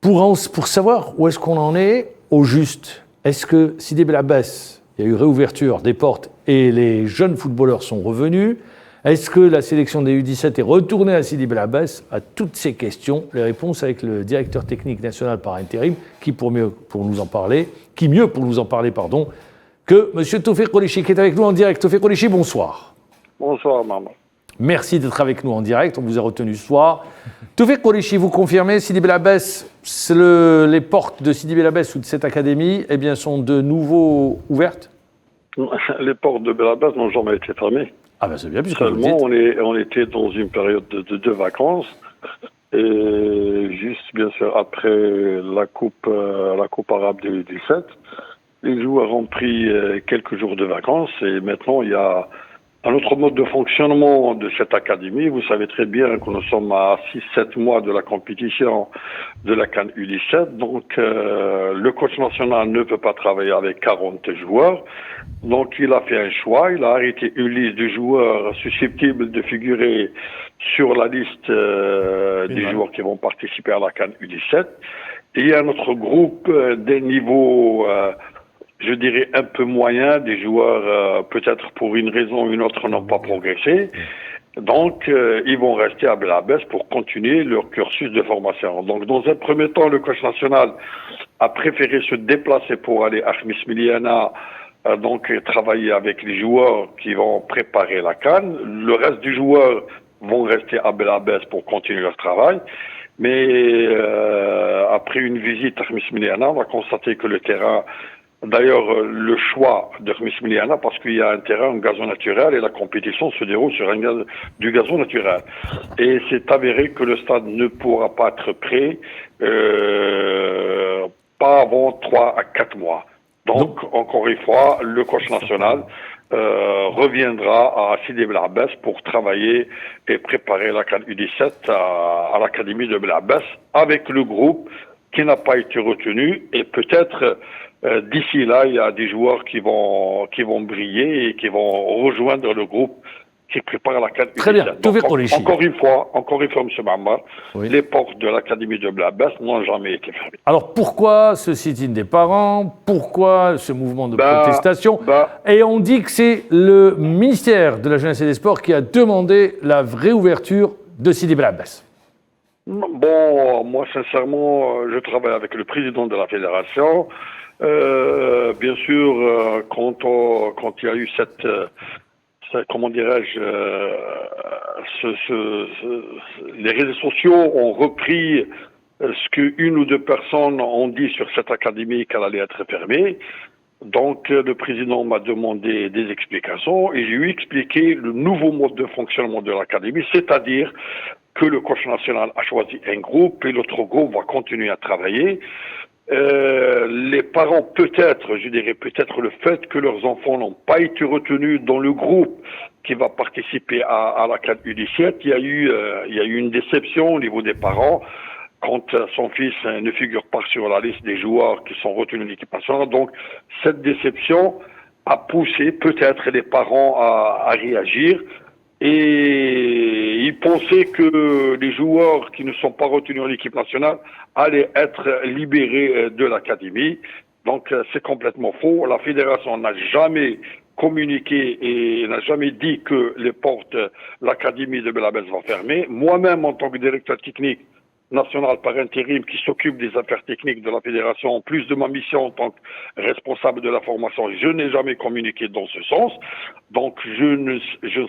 Pour savoir où est-ce qu'on en est au juste, est-ce que Sidi Bel Abbès, il y a eu réouverture des portes et les jeunes footballeurs sont revenus? Est-ce que la sélection des U17 est retournée à Sidi Bel Abbès? À toutes ces questions, les réponses avec le directeur technique national par intérim, qui mieux pour nous en parler, que M. Tawfiq Qureshi, qui est avec nous en direct. Tawfiq Qureshi, bonsoir. Bonsoir, maman. Merci d'être avec nous en direct, on vous a retenu ce soir. Tawfiq Qureshi, vous confirmez, Sidi Bel Abbès, les portes de Sidi Bel Abbès ou de cette académie sont de nouveau ouvertes? Les portes de Bel Abbès n'ont jamais été fermées. Ah ben c'est bien, puisque seulement on était dans une période de vacances, et juste bien sûr après la coupe arabe du 17, les joueurs ont pris quelques jours de vacances, et maintenant il y a un autre mode de fonctionnement de cette académie. Vous savez très bien que nous sommes à 6-7 mois de la compétition de la CAN U17. Donc, le coach national ne peut pas travailler avec 40 joueurs. Donc, il a fait un choix. Il a arrêté une liste de joueurs susceptibles de figurer sur la liste des joueurs qui vont participer à la CAN U17. Et il y a un autre groupe des niveaux je dirais un peu moyen, des joueurs peut-être pour une raison ou une autre n'ont pas progressé. Donc, ils vont rester à Bel Abbès pour continuer leur cursus de formation. Donc, dans un premier temps, le coach national a préféré se déplacer pour aller à Khmis Miliana, donc travailler avec les joueurs qui vont préparer la CAN. Le reste des joueurs vont rester à Bel Abbès pour continuer leur travail. Mais après une visite à Khmis Miliana, on va constater que le terrain... D'ailleurs, le choix de Khmis Miliana, parce qu'il y a un terrain en gazon naturel et la compétition se déroule sur du gazon naturel. Et c'est avéré que le stade ne pourra pas être prêt pas avant 3 à 4 mois. Donc, encore une fois, le coach national reviendra à Sidi Bel Abbès pour travailler et préparer la CAN U17 à l'académie de Bel Abbès avec le groupe qui n'a pas été retenu, et peut-être d'ici là, il y a des joueurs qui vont briller et qui vont rejoindre le groupe qui prépare la CAN U17. Très bien. Donc, encore une fois, M. Mammar, les portes de l'académie de Bel Abbès n'ont jamais été fermées. Alors pourquoi ce sit-in des parents? Pourquoi ce mouvement de protestation? Et on dit que c'est le ministère de la Jeunesse et des Sports qui a demandé la réouverture de Sidi Bel Abbès. Bon, moi sincèrement, je travaille avec le président de la fédération. Bien sûr, quand il y a eu comment dirais-je, les réseaux sociaux ont repris ce qu'une ou deux personnes ont dit sur cette académie qu'elle allait être fermée. Donc, le président m'a demandé des explications et j'ai lui expliqué le nouveau mode de fonctionnement de l'académie, c'est-à-dire que le coach national a choisi un groupe et l'autre groupe va continuer à travailler. Les parents, peut-être, je dirais peut-être le fait que leurs enfants n'ont pas été retenus dans le groupe qui va participer à la CAN U17, il y a eu une déception au niveau des parents quand son fils ne figure pas sur la liste des joueurs qui sont retenus de l'équipe nationale. Donc, cette déception a poussé peut-être les parents à réagir. Et ils pensaient que les joueurs qui ne sont pas retenus en équipe nationale allaient être libérés de l'académie. Donc c'est complètement faux. La fédération n'a jamais communiqué et n'a jamais dit que les portes, l'académie de Bel Abbès vont fermer. Moi-même, en tant que directeur technique national par intérim qui s'occupe des affaires techniques de la fédération, en plus de ma mission en tant que responsable de la formation, je n'ai jamais communiqué dans ce sens. Donc je ne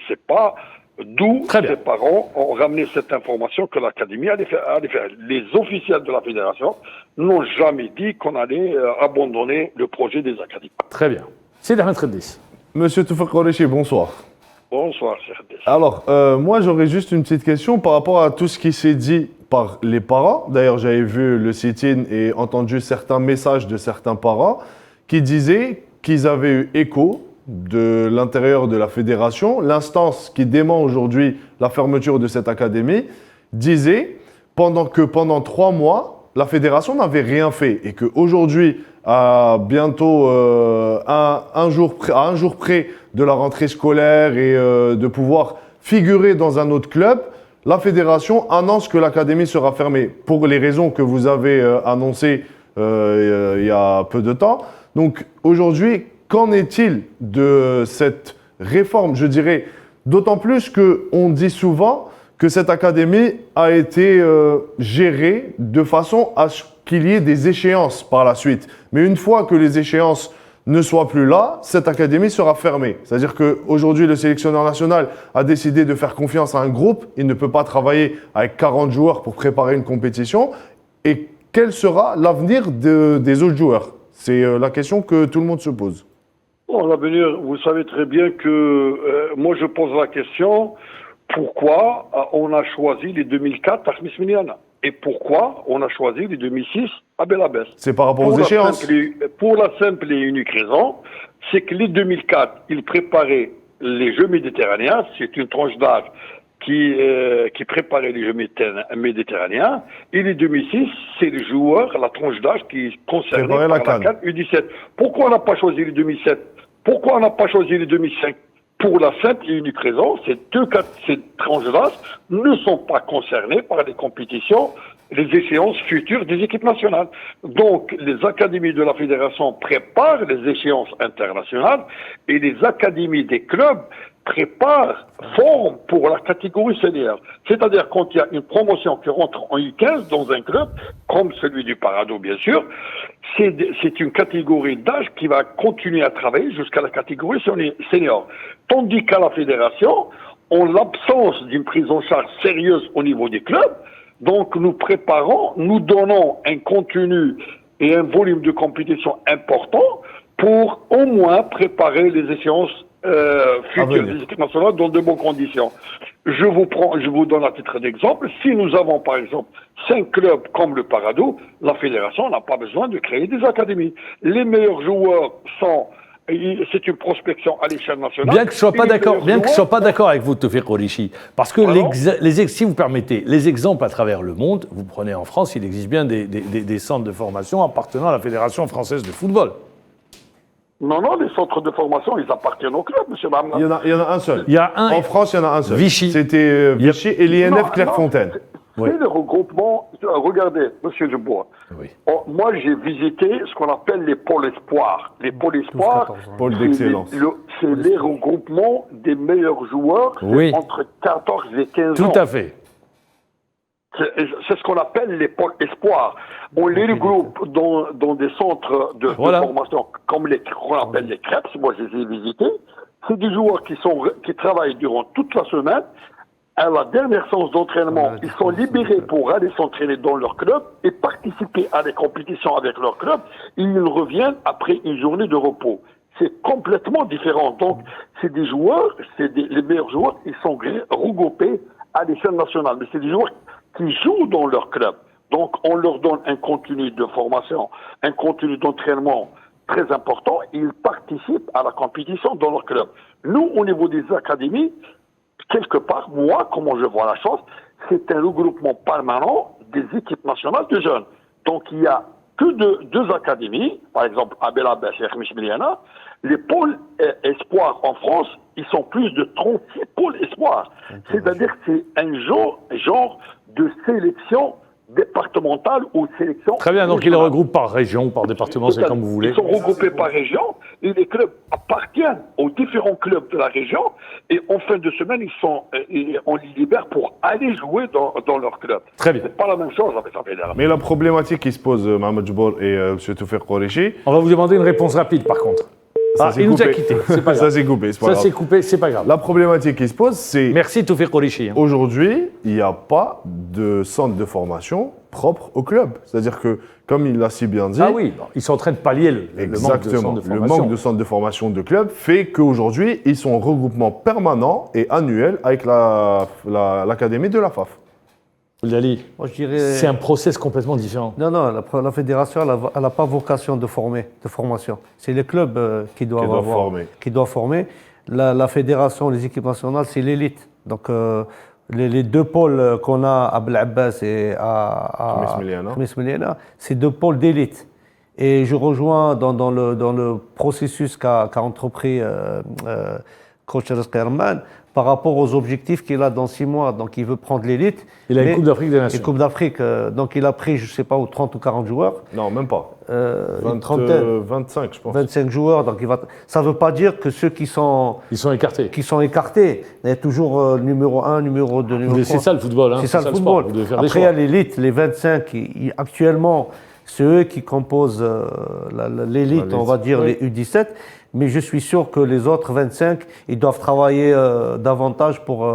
sais pas d'où les parents ont ramené cette information que l'académie allait faire. Les officiels de la fédération n'ont jamais dit qu'on allait abandonner le projet des académies. Très bien. C'est Ahmed Khaddis. Monsieur Tawfiq Qureshi, bonsoir. Bonsoir, Cheikh Khaddis. Alors, moi j'aurais juste une petite question par rapport à tout ce qui s'est dit par les parents. D'ailleurs, j'avais vu le sit-in et entendu certains messages de certains parents qui disaient qu'ils avaient eu écho de l'intérieur de la fédération. L'instance qui dément aujourd'hui la fermeture de cette académie disait pendant 3 mois, la fédération n'avait rien fait et qu'aujourd'hui, à bientôt un jour près de la rentrée scolaire et de pouvoir figurer dans un autre club, la fédération annonce que l'académie sera fermée pour les raisons que vous avez annoncées il y a peu de temps. Donc aujourd'hui, qu'en est-il de cette réforme, je dirais, D'autant plus qu'on dit souvent que cette académie a été gérée de façon à ce qu'il y ait des échéances par la suite. Mais une fois que les échéances ne soient plus là, cette académie sera fermée. C'est-à-dire qu'aujourd'hui, le sélectionneur national a décidé de faire confiance à un groupe. Il ne peut pas travailler avec 40 joueurs pour préparer une compétition. Et quel sera l'avenir des autres joueurs? C'est la question que tout le monde se pose. Bon, l'avenir, vous savez très bien que moi je pose la question, pourquoi on a choisi les 2004 Ahmed Miliana et pourquoi on a choisi les 2006 Abel Abbès? C'est par rapport aux échéances. Pour la simple et unique raison, c'est que les 2004, ils préparaient les Jeux méditerranéens, c'est une tranche d'âge qui préparait les Jeux méditerranéens, et les 2006, c'est les joueurs, la tranche d'âge qui concernait par la CAN U17. Pourquoi on n'a pas choisi les 2007? Pourquoi on n'a pas choisi les 2005? Pour la simple et unique raison, ces tranches d'âge ne sont pas concernées par les compétitions, les échéances futures des équipes nationales. Donc, les académies de la fédération préparent les échéances internationales et les académies des clubs forment pour la catégorie senior. C'est-à-dire quand il y a une promotion qui rentre en U15 dans un club, comme celui du Parado bien sûr, c'est une catégorie d'âge qui va continuer à travailler jusqu'à la catégorie senior. Tandis qu'à la fédération, en l'absence d'une prise en charge sérieuse au niveau des clubs, donc nous donnons un contenu et un volume de compétition important pour au moins préparer les échéances futures des équipes nationales dans de bonnes conditions. Je vous donne à titre d'exemple, si nous avons par exemple 5 clubs comme le Parado, la fédération n'a pas besoin de créer des académies. Les meilleurs joueurs c'est une prospection à l'échelle nationale. Bien que je ne sois pas d'accord avec vous, Tawfiq Qorichi, parce que si vous permettez, les exemples à travers le monde, vous prenez en France, il existe bien des centres de formation appartenant à la Fédération française de football. Non, les centres de formation, ils appartiennent au club, monsieur Bamna. Il y en a un seul. En France, il y en a un seul. Vichy. C'était Vichy et l'INF Clairefontaine. Oui. Le regroupement, regardez, monsieur Dubois, moi j'ai visité ce qu'on appelle les pôles espoirs. Les pôles espoirs, pôle d'excellence. C'est les regroupements des meilleurs joueurs entre 14 et 15 ans. Tout à fait. C'est ce qu'on appelle les pôles espoirs. On les regroupe dans des centres de formation comme qu'on appelle les crêpes. Moi, je les ai visités. C'est des joueurs qui travaillent durant toute la semaine. À la dernière séance d'entraînement, ils sont libérés pour aller s'entraîner dans leur club et participer à des compétitions avec leur club. Ils reviennent après une journée de repos. C'est complètement différent. Donc, c'est des joueurs, les meilleurs joueurs, ils sont regroupés à l'échelle nationale. Mais c'est des joueurs qui jouent dans leur club. Donc, on leur donne un contenu de formation, un contenu d'entraînement très important. Et ils participent à la compétition dans leur club. Nous, au niveau des académies, quelque part, moi, comment je vois la chose, c'est un regroupement permanent des équipes nationales de jeunes. Donc, il n'y a que deux académies, par exemple, Abel Abbès et Ahmed Miliana. Les pôles espoirs en France, ils sont plus de 36 pôles espoirs. C'est-à-dire que c'est un genre de sélection départementale ou sélection... Très bien, donc ils les regroupent par région, par département, c'est comme vous voulez. Ils sont regroupés par région et les clubs appartiennent aux différents clubs de la région et en fin de semaine, on les libère pour aller jouer dans leur club. Très bien. C'est pas la même chose avec la fédération. Mais la problématique qui se pose, Mohamed Jbour et M. Tawfiq Qorichi... On va vous demander une réponse rapide par contre. Il nous a quittés, c'est pas grave. Ça s'est coupé, c'est pas grave. Ça s'est coupé, c'est pas grave. La problématique qui se pose, c'est... Merci Tawfiq Qorichi. Aujourd'hui, il n'y a pas de centre de formation propre au club. C'est-à-dire que, comme il l'a si bien dit... Ah oui, ils sont en train de pallier le manque de centre de formation. Le manque de centre de formation de club fait qu'aujourd'hui, ils sont en regroupement permanent et annuel avec l'académie de la FAF. Lali, moi, je dirais... c'est un process complètement différent. Non, la fédération, elle n'a pas vocation de formation. C'est les clubs qui doivent former. La fédération, les équipes nationales, c'est l'élite. Donc, les deux pôles qu'on a à Abel Abbès et à Ahmed Miliana, c'est deux pôles d'élite. Et je rejoins dans le processus qu'a entrepris coach Rizk Herman par rapport aux objectifs qu'il a dans 6 mois. Donc il veut prendre l'élite. Il a une Coupe d'Afrique des Nations. Une Coupe d'Afrique. Donc il a pris, je ne sais pas, 30 ou 40 joueurs. Non, même pas. Une trentaine. 25, je pense. 25 joueurs. Donc ça ne veut pas dire que ceux qui sont écartés. Il y a toujours numéro 1, numéro 2, numéro 3. C'est ça le football. Hein. C'est ça le football. Après, il y a l'élite, les 25. Actuellement, c'est eux qui composent l'élite, on va dire, les U17. Mais je suis sûr que les autres 25, ils doivent travailler davantage pour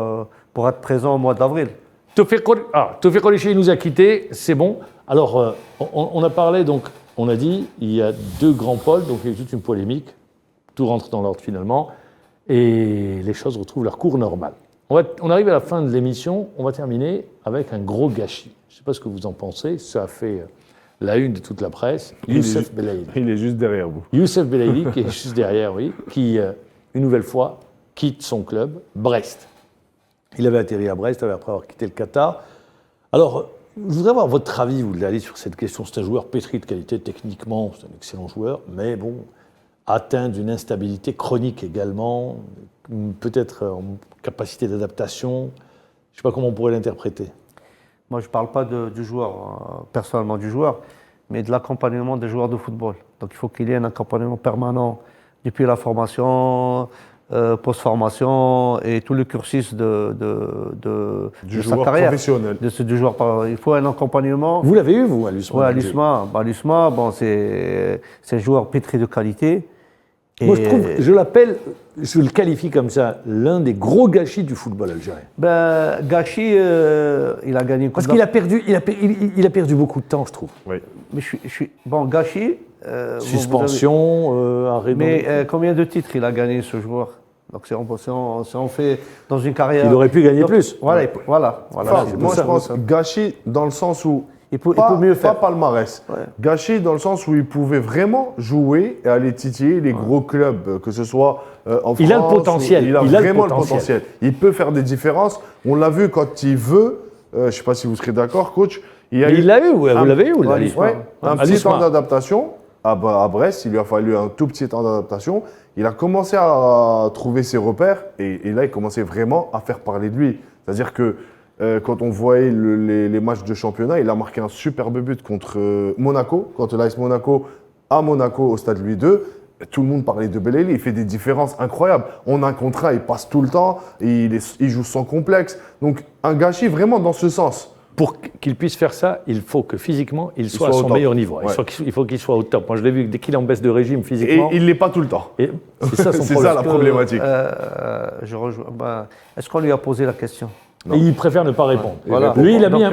être présents au mois d'avril. Tofik Korischi nous a quittés, c'est bon. Alors, on a parlé, donc, on a dit, il y a 2 grands pôles, donc il y a toute une polémique. Tout rentre dans l'ordre finalement, et les choses retrouvent leur cours normal. On arrive à la fin de l'émission, on va terminer avec un gros gâchis. Je ne sais pas ce que vous en pensez, ça a fait la une de toute la presse. Youssef Belaïli. Il est juste derrière vous. Youssef Belaïli, qui est juste derrière, oui, qui, une nouvelle fois, quitte son club, Brest. Il avait atterri à Brest après avoir quitté le Qatar. Alors, je voudrais avoir votre avis, vous l'avez dit, sur cette question. C'est un joueur pétri de qualité, techniquement, c'est un excellent joueur, mais bon, atteint d'une instabilité chronique également, peut-être en capacité d'adaptation. Je ne sais pas comment on pourrait l'interpréter. Moi, je ne parle pas du joueur, personnellement du joueur, mais de l'accompagnement des joueurs de football. Donc, il faut qu'il y ait un accompagnement permanent depuis la formation, post-formation et tout le cursus de sa carrière. Professionnel. Du joueur professionnel. Il faut un accompagnement. Vous l'avez eu, vous, à l'USMA? Oui, à l'USMA. L'USMA, bon, c'est un joueur pétri de qualité. Moi, je le qualifie comme ça, l'un des gros gâchis du football algérien. Gâchis, il a gagné une coupe. Parce qu'il a perdu beaucoup de temps, je trouve. Oui. Mais bon, gâchis. Suspension, arrêt. Mais combien de titres il a gagné, ce joueur? Donc, si on fait dans une carrière. Il aurait pu gagner plus. Voilà. Enfin, moi, je pense gâchis dans le sens où. Il peut mieux faire. Pas palmarès. Ouais. Gâchis dans le sens où il pouvait vraiment jouer et aller titiller les gros clubs, que ce soit en France. Il a le potentiel. Il a vraiment le potentiel. Il peut faire des différences. On l'a vu quand il veut. Je ne sais pas si vous serez d'accord, coach. Vous l'avez eu, un petit temps d'adaptation à Brest. Il lui a fallu un tout petit temps d'adaptation. Il a commencé à trouver ses repères et là, il commençait vraiment à faire parler de lui. C'est-à-dire que quand on voyait les matchs de championnat, il a marqué un superbe but contre Monaco, contre l'AS Monaco à Monaco au stade Louis II. Tout le monde parlait de Belaïli, il fait des différences incroyables. On a un contrat, il passe tout le temps, il joue sans complexe. Donc un gâchis vraiment dans ce sens. Pour qu'il puisse faire ça, il faut que physiquement, il soit à son meilleur niveau. Ouais. Il faut qu'il soit au top. Moi, je l'ai vu, dès qu'il est en baisse de régime physiquement… Et il ne l'est pas tout le temps. C'est ça son problème. C'est ça la problématique. Je rejoins. Est-ce qu'on lui a posé la question? Et il préfère ne pas répondre. Voilà. Lui, il a mis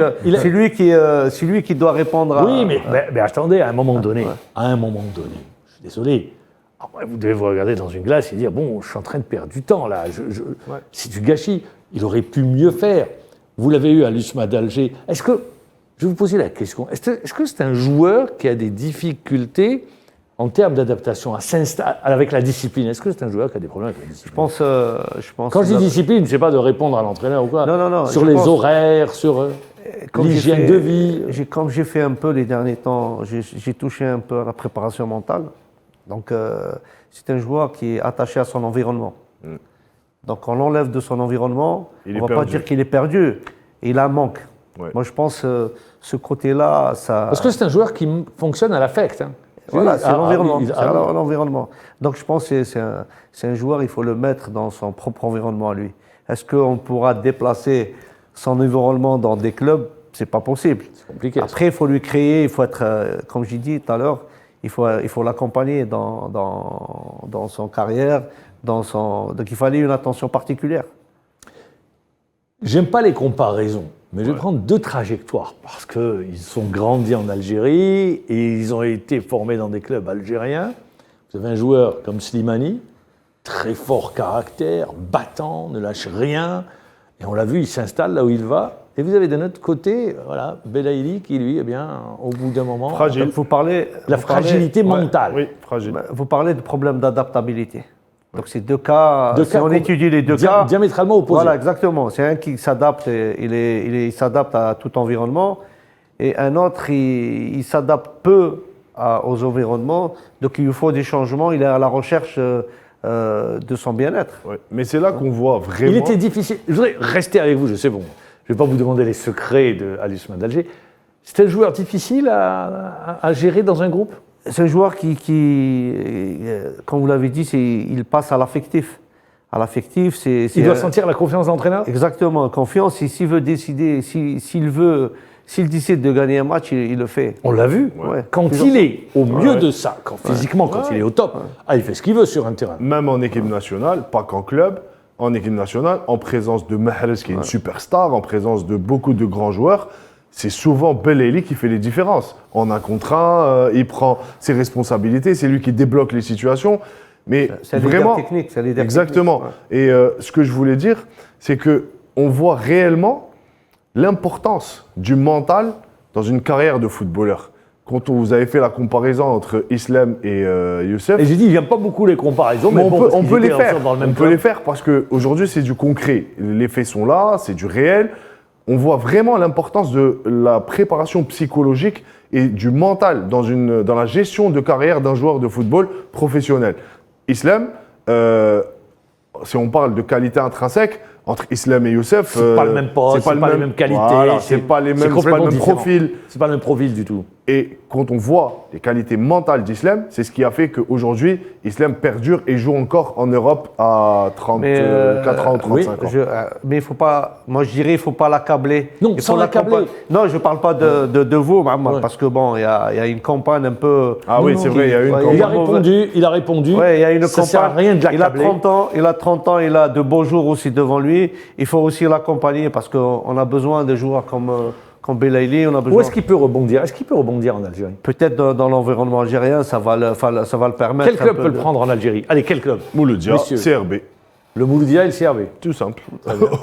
c'est lui qui doit répondre à… Oui, mais attendez, à un moment donné, je suis désolé, après, vous devez vous regarder dans une glace et dire, bon, je suis en train de perdre du temps là, c'est du gâchis. Il aurait pu mieux faire. Vous l'avez eu à l'USMA d'Alger. Je vais vous poser la question, est-ce que c'est un joueur qui a des difficultés en termes d'adaptation avec la discipline? Est-ce que c'est un joueur qui a des problèmes avec la discipline? Je pense. Quand je dis discipline, c'est pas de répondre à l'entraîneur ou quoi. Non. Sur les horaires, sur l'hygiène de vie. Comme j'ai fait un peu les derniers temps, j'ai touché un peu à la préparation mentale. Donc, c'est un joueur qui est attaché à son environnement. Donc, on l'enlève de son environnement, on ne va pas dire qu'il est perdu. Il a un manque. Ouais. Moi, je pense ce côté-là, ça… Parce que c'est un joueur qui fonctionne à l'affect. Hein. Voilà, c'est l'environnement. L'environnement. Donc, je pense que c'est un joueur, il faut le mettre dans son propre environnement à lui. Est-ce qu'on pourra déplacer son environnement dans des clubs? C'est pas possible. C'est compliqué. Après, il faut lui créer, il faut être, comme j'ai dit tout à l'heure, il faut l'accompagner dans son carrière, donc il fallait une attention particulière. J'aime pas les comparaisons, mais je vais prendre 2 trajectoires parce qu'ils sont grandis en Algérie et ils ont été formés dans des clubs algériens. Vous avez un joueur comme Slimani, très fort caractère, battant, ne lâche rien, et on l'a vu, il s'installe là où il va. Et vous avez d'un autre côté, Belaïli qui, lui, au bout d'un moment… Fragile. Fragilité mentale. Oui, fragile. Vous parlez de problème d'adaptabilité. Donc, c'est 2 cas, on étudie les 2 cas… Diamétralement opposés. Voilà, exactement. C'est un qui s'adapte, il s'adapte à tout environnement, et un autre, il s'adapte peu aux environnements, donc il lui faut des changements, il est à la recherche de son bien-être. Ouais. Mais c'est là qu'on voit vraiment... Il était difficile. Je voudrais rester avec vous, je sais, bon, je ne vais pas vous demander les secrets d'Al Ousmane d'Alger. C'était un joueur difficile à gérer dans un groupe? C'est un joueur qui, comme vous l'avez dit, il passe à l'affectif. À l'affectif, il doit sentir la confiance de l'entraîneur? Exactement, confiance. Et s'il veut décider, s'il décide de gagner un match, il le fait. On l'a vu. Ouais. Quand il est au mieux de ça, physiquement, quand il est au top, il fait ce qu'il veut sur un terrain. Même en équipe nationale, pas qu'en club, en équipe nationale, en présence de Mahrez, qui est une superstar, en présence de beaucoup de grands joueurs, c'est souvent Belaïli qui fait les différences. En un contre un, il prend ses responsabilités, c'est lui qui débloque les situations. Mais c'est vraiment, technique, c'est leader exactement. Technique, Et ce que je voulais dire, c'est que on voit réellement l'importance du mental dans une carrière de footballeur. Quand vous avez fait la comparaison entre Islam et Youssef, et j'ai dit, il n'y a pas beaucoup les comparaisons, mais on peut les faire. Dans le même on peut les faire parce qu'aujourd'hui, c'est du concret. Les faits sont là, c'est du réel. On voit vraiment l'importance de la préparation psychologique et du mental dans la gestion de carrière d'un joueur de football professionnel. Islam, si on parle de qualité intrinsèque, entre Islam et Youssef, c'est pas le même poste, c'est pas les mêmes qualités, voilà, c'est pas le même profil. C'est pas le même profil du tout. Et quand on voit les qualités mentales d'Islam, c'est ce qui a fait qu'aujourd'hui, Islam perdure et joue encore en Europe à 34 ans ou 35 ans. Mais il faut pas, moi je dirais, il ne faut pas l'accabler. Non, sans l'accabler. Non, je ne parle pas de vous, Mohamed, parce que bon, il y a une campagne un peu... Ah oui, c'est vrai, il y a une campagne. Il a répondu. Ouais, il y a une ça sert à rien de l'accabler. Il a 30 ans, il a de beaux jours aussi devant lui. Il faut aussi l'accompagner parce qu'on a besoin de joueurs comme Belaïli. Où est-ce qu'il peut rebondir? Est-ce qu'il peut rebondir en Algérie? Peut-être dans l'environnement algérien, ça va le permettre. Quel club peut le prendre en Algérie? Allez, quel club? Mouloudia, CRB. Le Mouloudia et le CRB. Tout simple.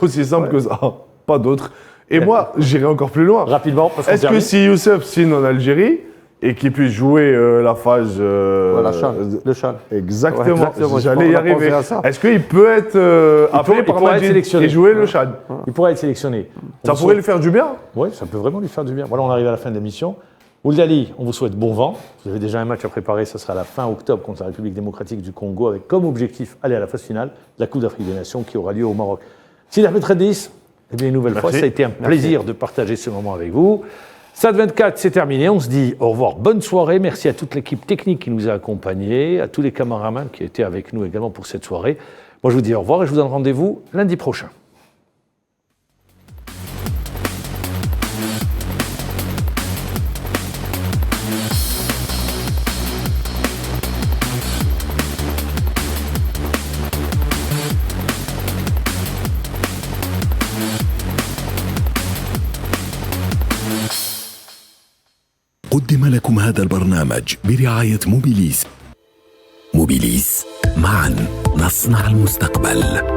Aussi simple que ça. Pas d'autre. Et moi, j'irai encore plus loin. Rapidement, parce est-ce que si Youssef signe en Algérie et qu'il puisse jouer la phase... le Chan. Exactement. J'allais y arriver. Est-ce qu'il peut être appelé par Majid et jouer le Chan? Il pourrait être sélectionné. Ça pourrait lui faire du bien? Oui, ça peut vraiment lui faire du bien. Voilà, on arrive à la fin de l'émission. Ouldali, on vous souhaite bon vent. Vous avez déjà un match à préparer, ça sera la fin octobre contre la République démocratique du Congo, avec comme objectif aller à la phase finale de la Coupe d'Afrique des Nations qui aura lieu au Maroc. Sidi Ahmed Redis, eh bien, une nouvelle fois, ça a été un plaisir de partager ce moment avec vous. Stade 24, c'est terminé. On se dit au revoir, bonne soirée. Merci à toute l'équipe technique qui nous a accompagnés, à tous les caméramans qui étaient avec nous également pour cette soirée. Moi, je vous dis au revoir et je vous donne rendez-vous lundi prochain. قدم لكم هذا البرنامج برعاية موبيليس. موبيليس، معا نصنع المستقبل.